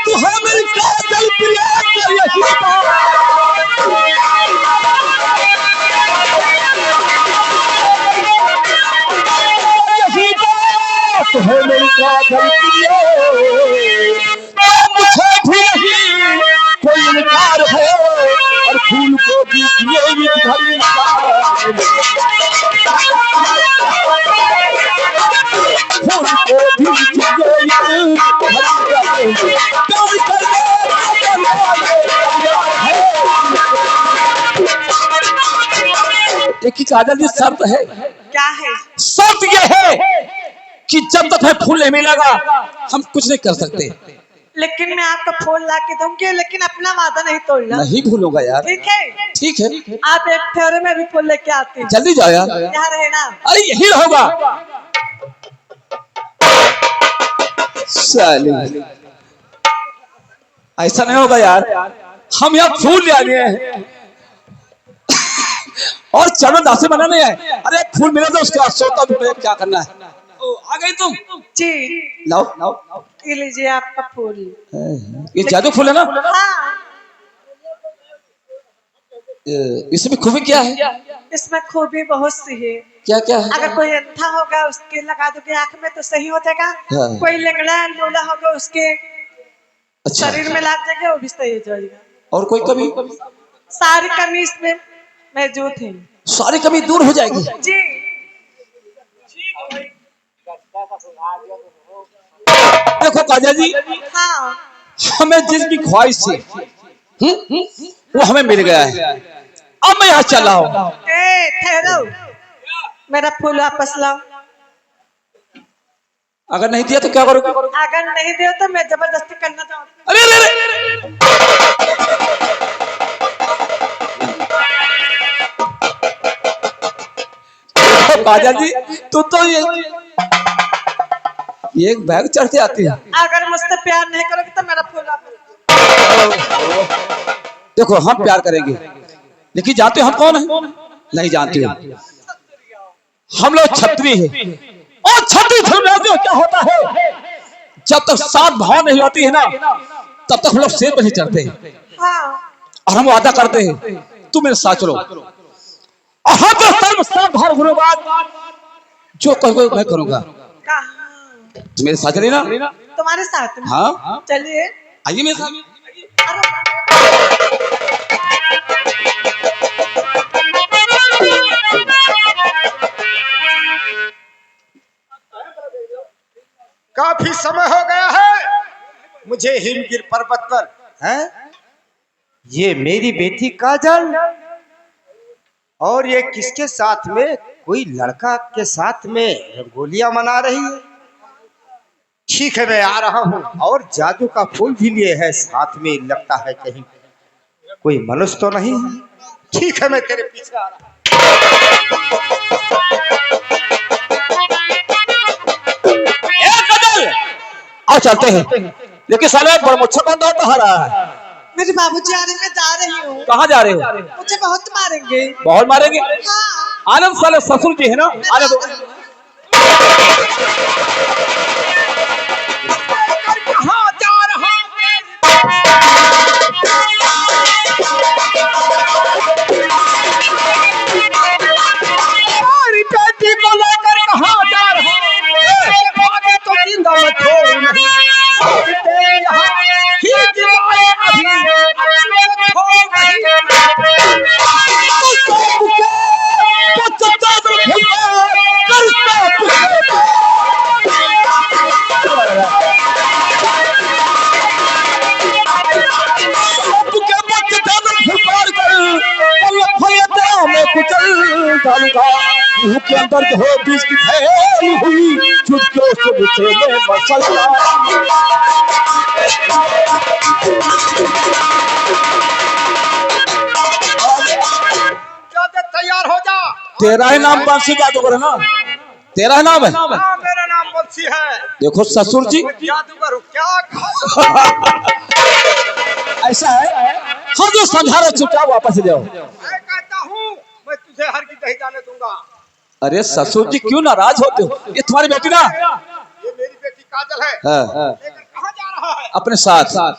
तू है मेरी काजल प्रिया, कर यशीबा। तू है मेरी काजल प्रिया, मुझे भी नहीं कोई इनकार है, और फूल को भी दिए भी धरी एक ही काजल जी शर्त है।
क्या है?
शर्त यह है कि जब तक हमें फूल नहीं मिलेगा हम कुछ नहीं कर सकते।
लेकिन मैं आपको फूल ला के दूंगी, लेकिन अपना वादा नहीं तोड़ना।
नहीं भूलूंगा यार।
ठीक है?
ठीक है,
आप एक फेरे में भी फूल लेके आते हैं।
जल्दी जाओ यार।
यहाँ रहे ना।
अरे यही रहोगा साली। ऐसा नहीं होगा यार, हम यहाँ फूल ले आने हैं और चलो दासी बनाने हैं। अरे फूल मिले तो उसके बाद सोता भी क्या करना है।
आ गई तुम।
जी
लाओ लाओ।
ये लीजिए आपका फूल।
ये जादू फूल है ना?
हाँ
इसमें खूबी क्या है?
इसमें खूबी बहुत सी है।
क्या क्या है?
अगर कोई अंधा होगा उसके लगा दोगे आंख में तो सही हो जाएगा।
हाँ।
कोई लंगड़ा लूला होगा उसके
अच्छा।
शरीर में लाग जाएगा वो भी सही हो जाएगा।
और कोई कमी?
सारी कमी इसमें मौजूद है।
सारी कमी दूर हो जाएगी।
जी
देखो काजा जी,
हाँ
हमें जिसकी ख्वाहिश थी वो हमें मिल गया है। अब मैं यहाँ चल रहा हूँ।
ए ठहरो, मेरा फूल वापस लाओ।
अगर नहीं दिया तो क्या करोगे?
अगर नहीं दे तो मैं जबरदस्ती करना चाहूँ।
अरे अरे अरे काजा जी, तू तो ये एक बैग चढ़ के आती है।
अगर मुझसे प्यार नहीं करोगे तो मेरा फूल वापस।
देखो हम प्यार करेंगे, लेकिन जानते हो हम कौन है? नहीं जानते हो। हम लोग क्षत्रिय हैं और क्षत्रिय धर्म क्या होता है, जब तक सात भाव नहीं होती है ना तब तक हम लोग शेर पर ही चढ़ते हैं।
हाँ
और हम वादा करते हैं तू मेरे साथ चलो और हम तो सर्व सात भाव होने बाद जो कहोगे मैं करूंगा।
कहाँ?
तू मेरे साथ चली ना?
तुम्हारे साथ में?
हाँ
चलिए।
आइए मेरे साथ।
काफी समय हो गया है मुझे हिमगिर पर्वत पर, हैं? ये मेरी बेटी काजल और ये किसके साथ में? कोई लड़का के साथ में रंगोलियां मना रही है। ठीक है मैं आ रहा हूँ। और जादू का फूल भी लिए है साथ में, लगता है कहीं कोई मनुष्य तो नहीं है। ठीक है मैं तेरे पीछे आ रहा हूँ।
आओ चलते हैं। लेकिन साले बड़मुच्छा कौन दौड़ तो रहा है?
मेरे बाबूजी आ रहे, मैं जा रही हूँ।
कहाँ जा रहे हो?
मुझे बहुत मारेंगे।
बहुत मारेंगे?
हाँ
आनंद साले ससुर जी है ना, आने दो। कहाँ जा रहा हमारी बेटी को लेकर कहाँ जा रहा है? आगे तो जिंदा मत छोड़ नहीं। यहाँ खींच लाए अभी छोड़ नहीं। के अंदर हो बीच की फैली हुई चुटकियों से मुझे में मसला।
तैयार हो जा।
तेरा ही नाम बंसी जादूगर है ना? तेरा ही नाम है?
हाँ, मेरा नाम बंसी है।
देखो ससुर जी
जादूगर हूँ क्या?
ऐसा है, हम जो समझा रहे चुपचाप वापस जाओ।
मैं कहता हूँ मैं तुझे हर की नहीं जाने दूंगा।
अरे ससुर जी क्यों नाराज होते हो? ये तुम्हारी बेटी ना?
ये मेरी बेटी काजल है।
हाँ।
लेकिन कहाँ जा रहा है?
अपने साथ।
कहाँ?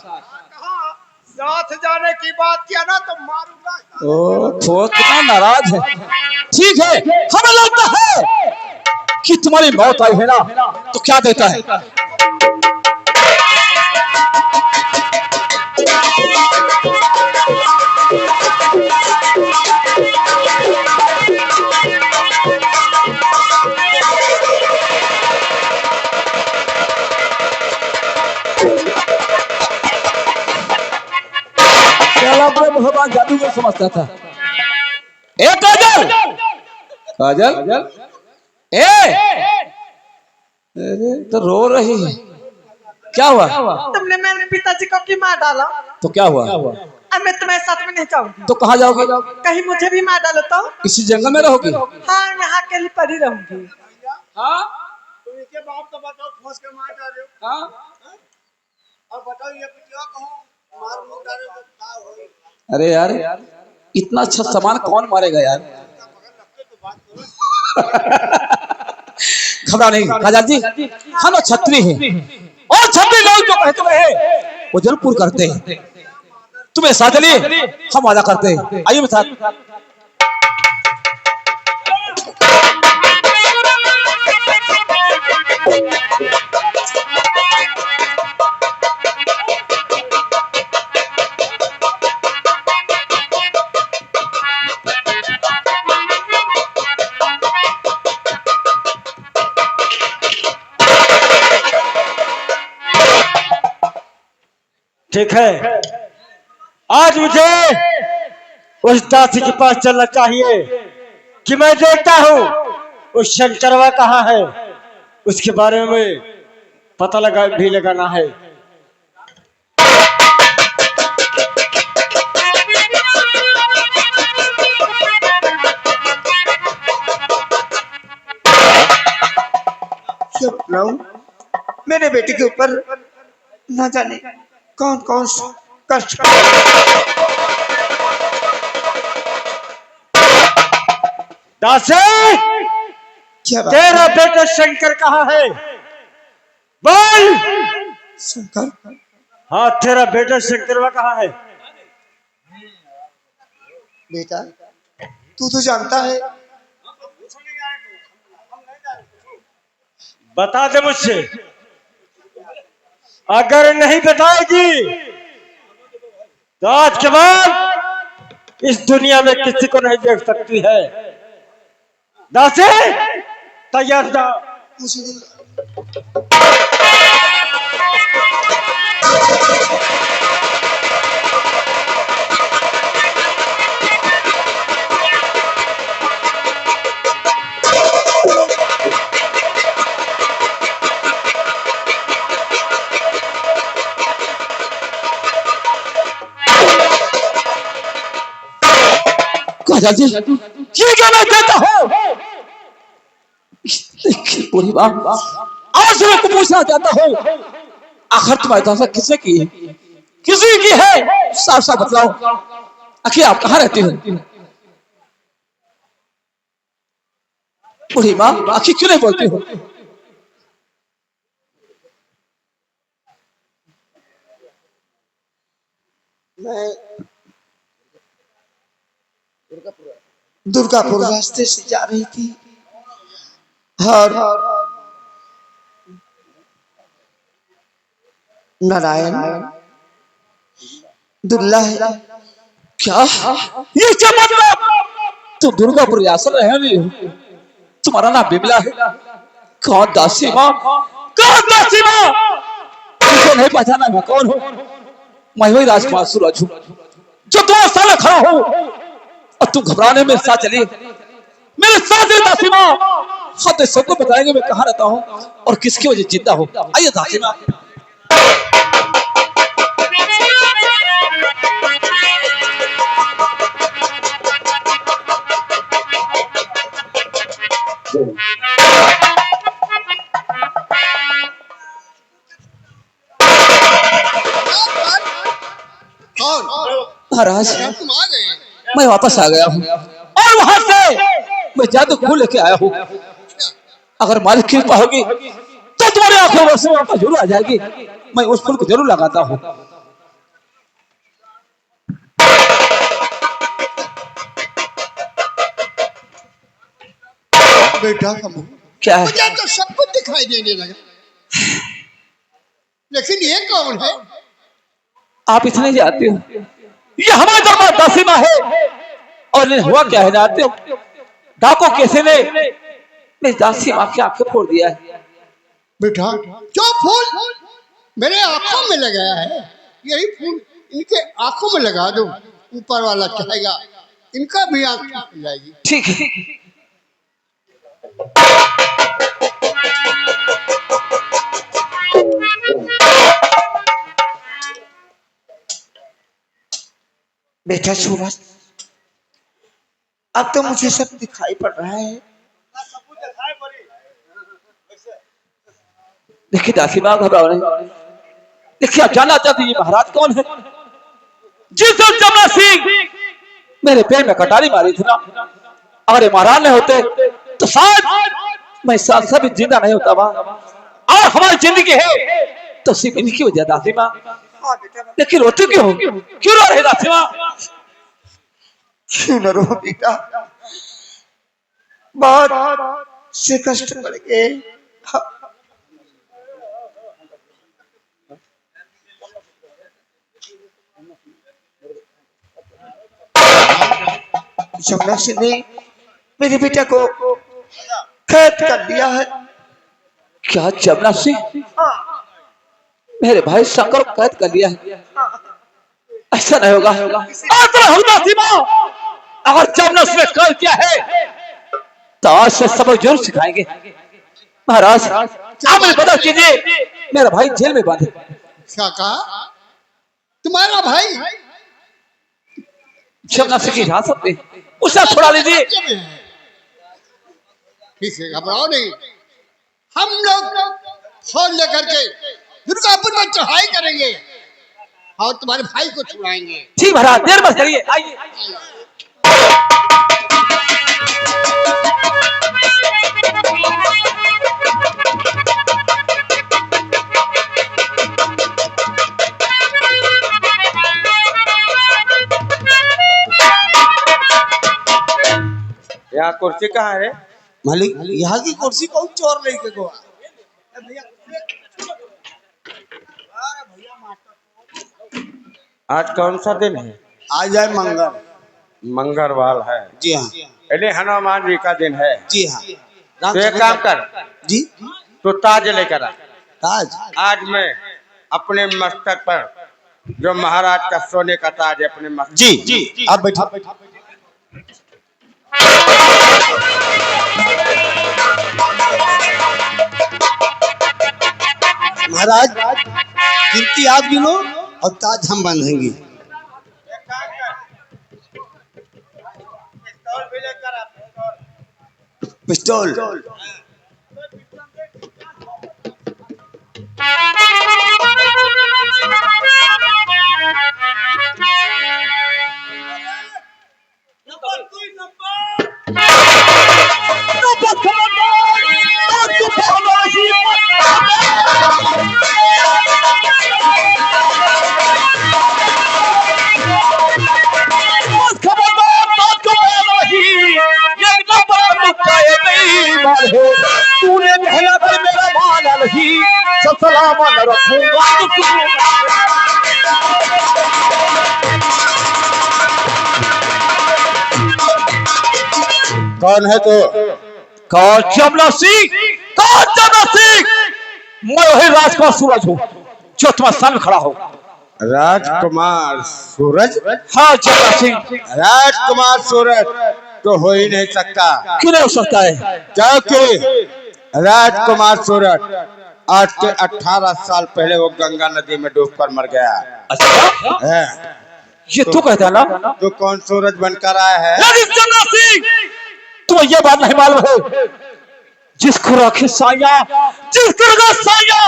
साथ जाने की बात किया ना तो मारूंगा।
ओ तो कितना नाराज है। ठीक है, हमें लगता है कि तुम्हारी मौत आई है ना, तो क्या देता है? भगवान जादूगर समझता था। ए काजल, काजल, अरे तो रो रही है, क्या हुआ?
तुमने मेरे पिताजी को क्यों मार डाला?
तो क्या हुआ?
अब मैं तुम्हारे साथ में नहीं जाऊंगी।
तो कहाँ जाओगे?
कहीं मुझे भी मार डालो तो?
किसी जंगल में रहोगी?
हाँ यहाँ के लिए पड़ी रहूंगी।
हाँ?
तुम इसके बाप तो बताओ ठोस के मार डाले हो।
हाँ?
अब बताओ ये पिटिया कहूँ मार मुँह डाले तो क्या होगी?
अरे यार इतना अच्छा सामान कौन मारेगा यार? घबरा नहीं काजल जी, हम लोग छत्री हैं और छत्री लोग जो कहते रहे वो जरूर पूर्ण करते हैं। तुम्हें साथ चलिए, हम वादा करते हैं। आइए मेरे साथ।
ठीक है, आज मुझे उस दासी के पास चलना चाहिए कि मैं देखता हूँ उस शंकरवा कहाँ है, उसके बारे में पता लगाना है।
मेरे बेटे के ऊपर ना जाने कौन कौन सा कष्ट।
दासी, तेरा बेटा शंकर कहाँ है? बोल।
शंकर?
हाँ, तेरा बेटा शंकरवा कहाँ है?
बेटा तू तो जानता है।
बता दे मुझसे, अगर नहीं बताएगी तो आज के बाद इस दुनिया में किसी को नहीं देख सकती है। दासी, तैयार जा।
काजल जी, ये क्या मैं कहता हूँ? देखिए बुरी बात, आज मैं को पूछना चाहता हूँ, आखिर तुम्हारी दासा किसने की है? किसी की है? साफ साफ बतलाओ। आखिर आप कहाँ रहते हो? बुढ़ी माँ, आखिर क्यों नहीं बोलती हो?
मैं दुर्गापुर रास्ते से जा रही थी और नारायण दुल्ला है।
क्या ये क्या मतलब? तुम दुर्गापुर रियासत रहे नहीं हो, तुम्हारा नाम बिमला है। कौन दासी माँ? कौन दासी माँ? तुमको नहीं पहचाना मैं कौन हूँ? मैं वही राजकुमार सूरज हूँ जो 2 साल खड़ा हूँ और तुम घबराने में साथ चली। मेरे साथ चली दासी माँ, हम सबको बताएंगे मैं कहाँ रहता हूँ और किसकी वजह जिंदा हूँ। आइए दासी माँ। महाराज, मैं वापस आ गया हूँ और वहां से मैं जादू फूल लेके आया हूँ। अगर मालिक की कृपा होगी तो तुम्हारे आंखों में से वापस जरूर आ जाएगी। मैं उस फूल को जरूर लगाता हूँ।
बेटा
क्या है?
मुझे तो सब कुछ दिखाई देने लगा, लेकिन ये कौन है?
आप इतने जाते हो? ये हमारे दरबार दासी माँ है और हुआ क्या है जानते हो? डाको कैसे ने मेरी दासी माँ की आंखें फोड़ दिया है।
बेटा जो फूल मेरे आंखों में लगाया है, यही फूल इनके आंखों में लगा दो, ऊपर वाला चाहेगा इनका भी आंख खुल जाएगी।
ठीक है।
बेटा सूरज, अब तो मुझे सब दिखाई पड़ रहा है।
देखिए दासी माँ, घबराओ नहीं। देखिए आप जानना चाहते हैं ये महाराज कौन है? जिस जमुना सिंह मेरे पैर में कटारी मारी थी ना, अगर ये महाराज नहीं होते तो शायद मैं साथ भी जिंदा नहीं होता माँ। और हमारी जिंदगी है तो सिर्फ इनकी वजह दासी माँ। लेकिन रोते क्यों हो? क्यों रो रहे दासी माँ?
क्यों न रो बेटा, बहुत से कष्ट पड़ गए। जमुना सिंह ने मेरे बेटा को कैद कर दिया है।
क्या जमुना सिंह मेरे भाई शंकर को कैद कर लिया है? ऐसा नहीं होगा। अगर जमुना सिंह ने कैद किया है तो आज से सबक जरूर सिखाएंगे। महाराज आप मुझे बता कीजिए, मेरा भाई जेल में बंद है।
क्या कहा? तुम्हारा भाई
जमुना सिंह की हिरासत में, उसे छोड़ा लीजिए।
ठीक है, घबराओ नहीं। हम लोग फोन लेकर के दुर्गापुर में चढ़ाई करेंगे और तुम्हारे भाई को छुड़ाएंगे।
ठीक महाराज, देर मत करिए, आइए।
यहाँ कुर्सी कहाँ है?
मालिक यहाँ की कुर्सी कौन चोर लेके गया?
आज कौन सा दिन है?
आज है मंगल।
मंगलवार है।
जी हाँ।
अरे हनुमान जी का दिन है।
जी हाँ।
तो एक काम कर,
जी।
तो ताज लेकर आ।
ताज?
आज मैं अपने मस्तक पर जो महाराज का सोने का ताज है अपने मस्तक।
जी जी आप बैठो। महाराज गिनती आप गिनो और ताज हम बांधेंगे। पिस्तौल।
तूने पहला कर मेरा माना नहीं, सलाम रखूंगा।
कौन है तो?
कौन? जमुना सिंह। कौन जमुना सिंह? मैं वही राजकुमार सूरज हूँ जो तुम्हारे सामने खड़ा हो।
राजकुमार सूरज?
हाँ जमुना सिंह।
राजकुमार सूरज तो हो ही नहीं सकता।
क्यों नहीं हो सकता है?
क्योंकि राजकुमार सूरज आज के 18 साल पहले वो गंगा नदी में डूबकर मर गया।
अच्छा
है।
ये तू कहता है ना?
तो कौन सूरज बनकर आया है?
जमुना सिंह तुम्हें ये बात नहीं मालूम है? जिसको रखे साया, जिसको रखे साया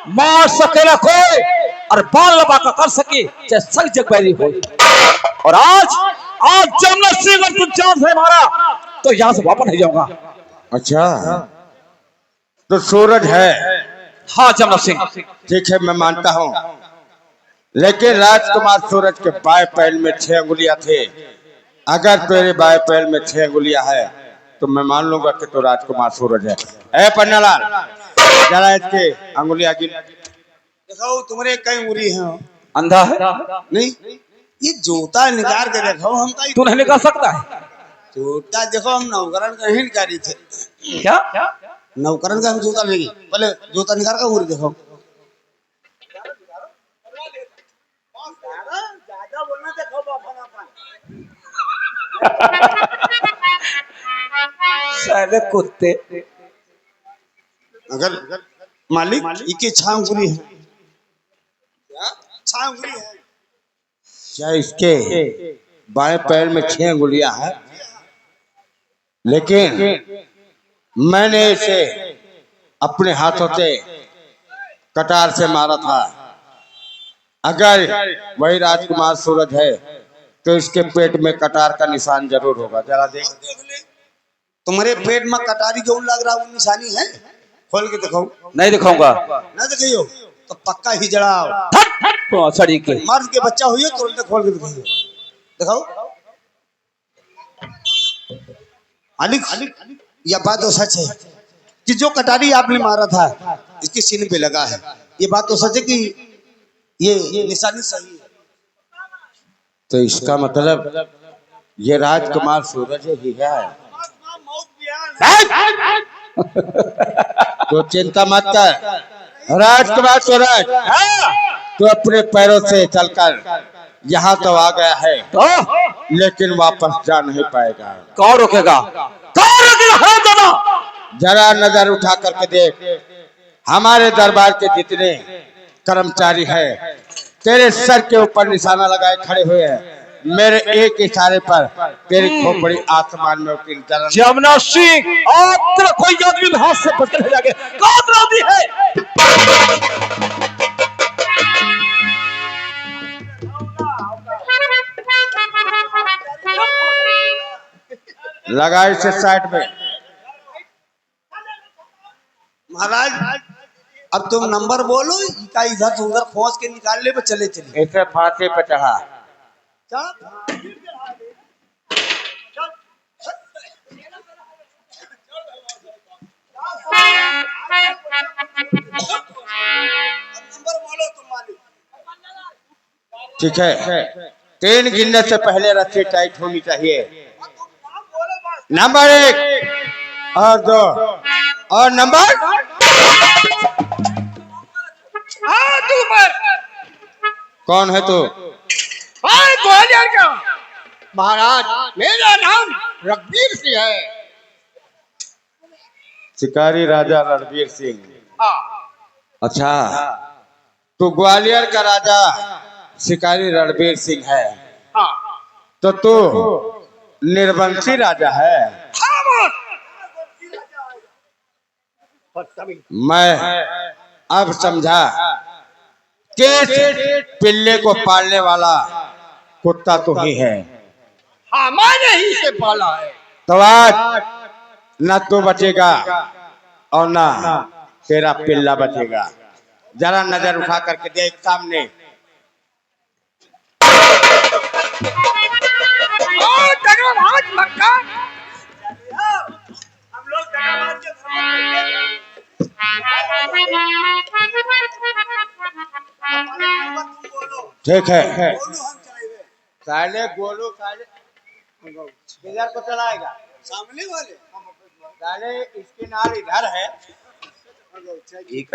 मार सके ना कोई और बाल लबा का कर सके चाहे सग जग पैरी हो। और आज जमुना सिंह अगर तुम जान से मारा तो यहाँ से वापस नहीं जाऊंगा।
अच्छा तो सूरज है?
हाँ जमुना सिंह।
ठीक है मैं मानता हूँ, लेकिन राजकुमार सूरज के बाएं पैर में 6 अंगुलियां थे। अगर तेरे बाएं पैर में 6 अंगुलियां है तो मैं मान लूंगा कि तो राजकुमार सूरज है। ए पन्नालाल जरा इसके अंगुलियां गिन।
देखो तुम्हारे कई अंगुली हैं।
अंधा है?
नहीं, ये जूता निकाल के देखो। हम का
तू नहीं निकाल सकता है?
जूता देखो, हम नौकरन का ही निकाली थे।
क्या?
नौकरन का हम जूता लेंगे। पहले जूता निकाल का अंगुली देखो। ज्यादा बोलना देखो
साले कुत्ते।
अगर मालिक इनकी 6 अंगुली है। क्या 6 अंगुली है?
क्या इसके बाएं पैर में 6 अंगुलियां हैं? लेकिन मैंने इसे अपने हाथों से कटार से मारा था। अगर वही राजकुमार सूरज है तो इसके पेट में कटार का निशान जरूर होगा। जरा देख।
तुम्हारे पेट में कटारी जो लग रहा वो निशानी है? खोल के दिखाओ।
नहीं दिखाऊंगा।
ना दिखाइयो तो पक्का ही जड़ाओ।
तो सड़ी के
मर्द के बच्चा हुई तो उल्टे खोल के दिखाइयो। दिखाओ। अली यह बात तो सच है कि जो कटारी आपने मारा था इसके सीने पे लगा है। ये बात तो सच है कि ये निशानी सही है।
तो इसका मतलब ये राजकुमार सूरज ही है। तो चिंता मत कर राजकुमार सूरज, तो अपने पैरों से चलकर यहाँ तो आ गया है लेकिन वापस जा नहीं पाएगा।
कौन रोकेगा? कौन रोकेगा?
जरा नजर उठा करके देख, हमारे दरबार के जितने कर्मचारी हैं तेरे सर के ऊपर निशाना लगाए खड़े हुए हैं। मेरे एक इशारे पर तेरी खोपड़ी आसमान में उठी।
जमुना सिंह, और तेरा कोई आदमी हाथ से बच कर जाके कौन राजी है?
लगा इसे साइड में।
महाराज अब तुम नंबर बोलो, इका इधर से उधर खोज के निकाल ले पे चले चले।
इसे फांसी पे चढ़ा। ठीक है, 3 गिनने से पहले रस्सी टाइट होनी चाहिए। नंबर 1 और 2 और नंबर कौन है तू?
ग्वालियर का महाराज, मेरा नाम रणबीर सिंह है।
शिकारी राजा रणबीर सिंह। अच्छा, तू ग्वालियर का राजा शिकारी रणबीर सिंह है, तो तू निर्वंशी राजा है। मैं अब समझा कि पिल्ले को पालने वाला कुत्ता तो ही है।
मैंने ही से पाला है।
तो आज न तू बचेगा और ना तेरा पिल्ला बचेगा। जरा नजर उठा करके देख सामने। ठीक है, साले गोलू साले किधर को चलाएगा?
सामने वाले
साले इसकी नाल इधर है।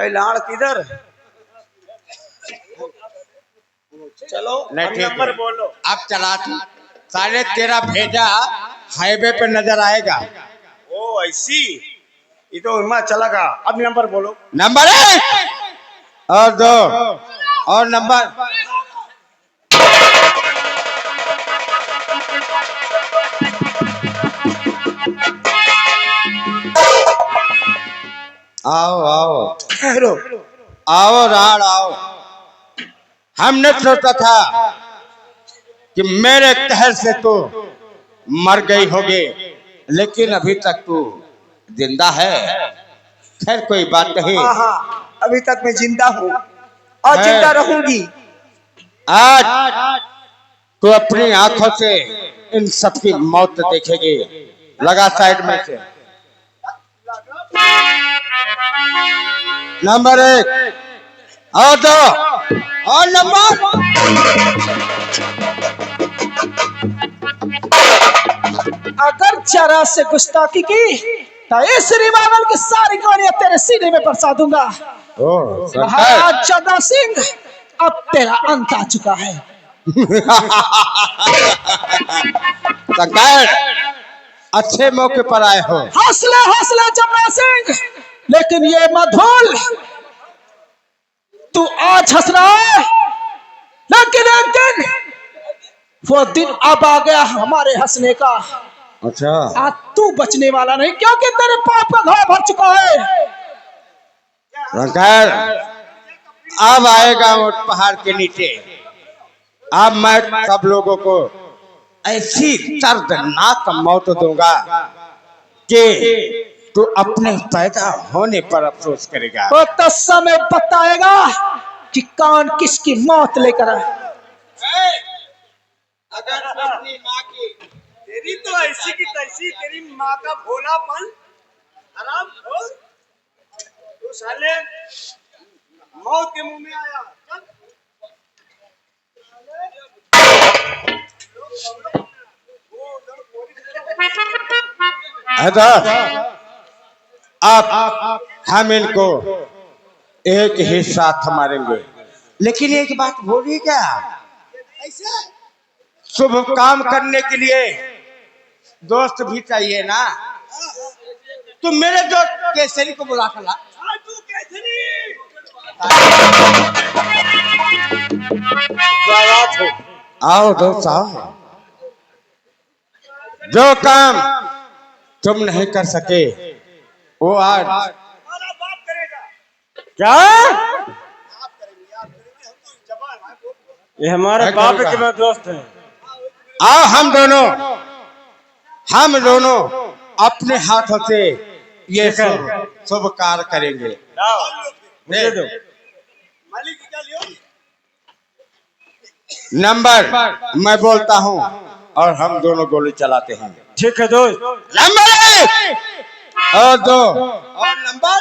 लाड़ किधर? चलो
नहीं,
नंबर बोलो।
अब चला तू। साले तेरा भेजा हाईवे पे नजर आएगा।
ओ ऐसी, ये तो हिम्मत चलेगा। अब नंबर बोलो।
नंबर 1 और 2 और नंबर आओ आओ आओ राड आओ। हमने सोचा था कि मेरे कहर से तो मर गई होगी, लेकिन अभी तक तू जिंदा है। खैर कोई बात नहीं।
हाँ, अभी तक मैं जिंदा हूँ और जिंदा रहूंगी।
आज तू अपनी आंखों से इन सबकी मौत देखेगी। लगा साइड में से। नंबर 1 और 2 और नंबर
अगर जरा से गुस्ताखी की तो इस रिवाल्वर की सारी गोलियां तेरे सीने में बरसा दूंगा। महाराज जमुना सिंह, अब तेरा अंत आ चुका है।
सरकार, अच्छे मौके पर आए हो।
हौसला हौसला जमुना सिंह, लेकिन ये मत भूल, तू आज हंस रहा है, लेकिन एक दिन वो दिन अब आ गया हमारे हंसने का।
अच्छा,
आज तू बचने वाला नहीं, क्योंकि तेरे पाप का घड़ा भर चुका है।
सरकार, अब आएगा वो पहाड़ के नीचे। अब मैं सब लोगों को ऐसी दर्दनाक मौत दूंगा
कि तू अपने पैदा होने पर अफसोस करेगा।
वो तो समय बताएगा कि कौन किसकी मौत लेकर आए।
अगर अपनी माँ की तेरी तो ऐसी की तैसी, तेरी माँ का भोलापन हराम खोर, तू साले मौत के मुंह में आया।
आप हम इनको एक ही साथ मारेंगे, लेकिन एक बात भूलिए क्या, शुभ काम करने के लिए दोस्त भी चाहिए ना। तुम मेरे दोस्त केसरी को बुला कर ला। आओ दोस्त आओ। जो काम तुम नहीं कर सके वो आज
क्या ये हमारे बाप के मैं दोस्त हैं।
आओ हम दोनों अपने हाथों से ये शुभ कार्य करेंगे।
मुझे दो।
नंबर मैं बोलता हूँ और हम दोनों गोली चलाते हैं।
ठीक है दोस्त।
नंबर 1 और 2 और नंबर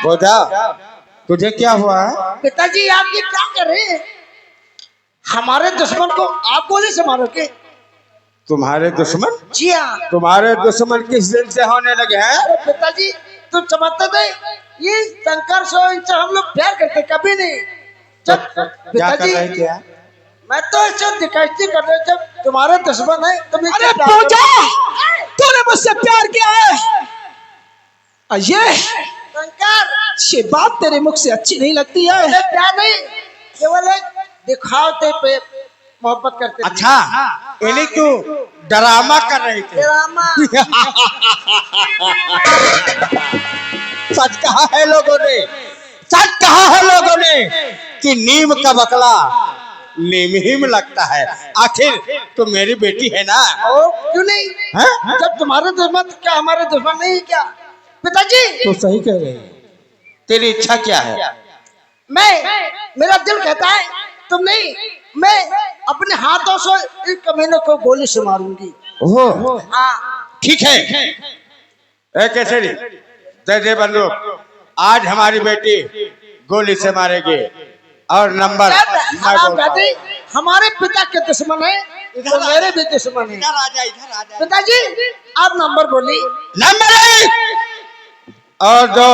बोधा, तुझे क्या हुआ है?
पिताजी आप ये क्या कर रहे हैं? हमारे दुश्मन को आप गोली से मारोगे?
तुम्हारे दुश्मन?
जी हाँ।
तुम्हारे दुश्मन किस दिन से होने लगे हैं?
अरे पिताजी तुम समझते थे ये शंकर सो इनसे हम लोग प्यार करते कभी नहीं। जब
क्या कर रहे थे?
मैं तो ऐसे दिखाई कर रहे जब तुम्हारे दुश्मन है तुम
अरे पूजा, तूने मुझसे प्यार किया है। ये
शंकर
ये बात तेरे मुख से अच्छी नहीं लगती है।
ये प्यार नहीं, केवल एक दिखावते पे मोहब्बत करते थे।
अच्छा इन्हीं तू ड्रामा कर रही थी।
ड्रामा।
सच कहा है लोगों ने, सच कहा है लोगों ने कि नीम का बकला नीम ही में लगता है। आखिर तो मेरी बेटी है ना।
ओ क्यों नहीं
है?
जब तुम्हारे दुश्मन क्या हमारे दुश्मन नहीं क्या पिताजी?
तो सही कह रहे हैं। तेरी इच्छा क्या है?
मेरा दिल कहता है तुम नहीं, मैं अपने हाथों से इस कमीने को गोली से मारूंगी।
ओह
हाँ
ठीक है। ए केसरी दे दे बंदूक। आज हमारी बेटी गोली से मारेगी और नंबर मैं बोलता हूं।
हमारे पिता के दुश्मन है तो मेरे भी दुश्मन है। पिताजी आप नंबर बोली।
नंबर 1 और 2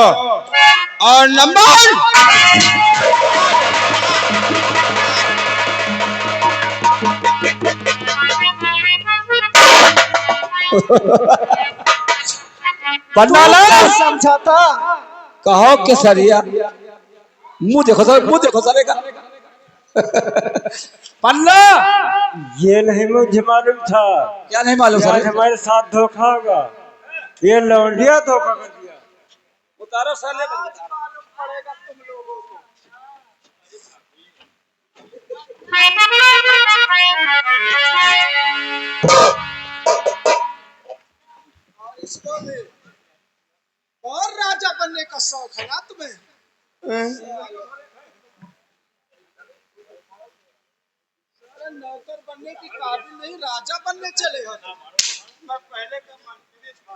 और नंबर
समझाता
कहो केसरिया, मुंह देखो सरेगा। पन्ना
ये नहीं मुझे मालूम था।
क्या नहीं मालूम
आज
सर?
हमारे साथ धोखा होगा। ये लौंडिया धोखा कर दिया। उतारो साले मालूम पड़ेगा तुम लोगों को।
इसको भी और राजा बनने का शौक है ना तुम्हें? नौकर बनने की काबिल नहीं, राजा बनने चले हो।
मैं पहले का मंत्री था।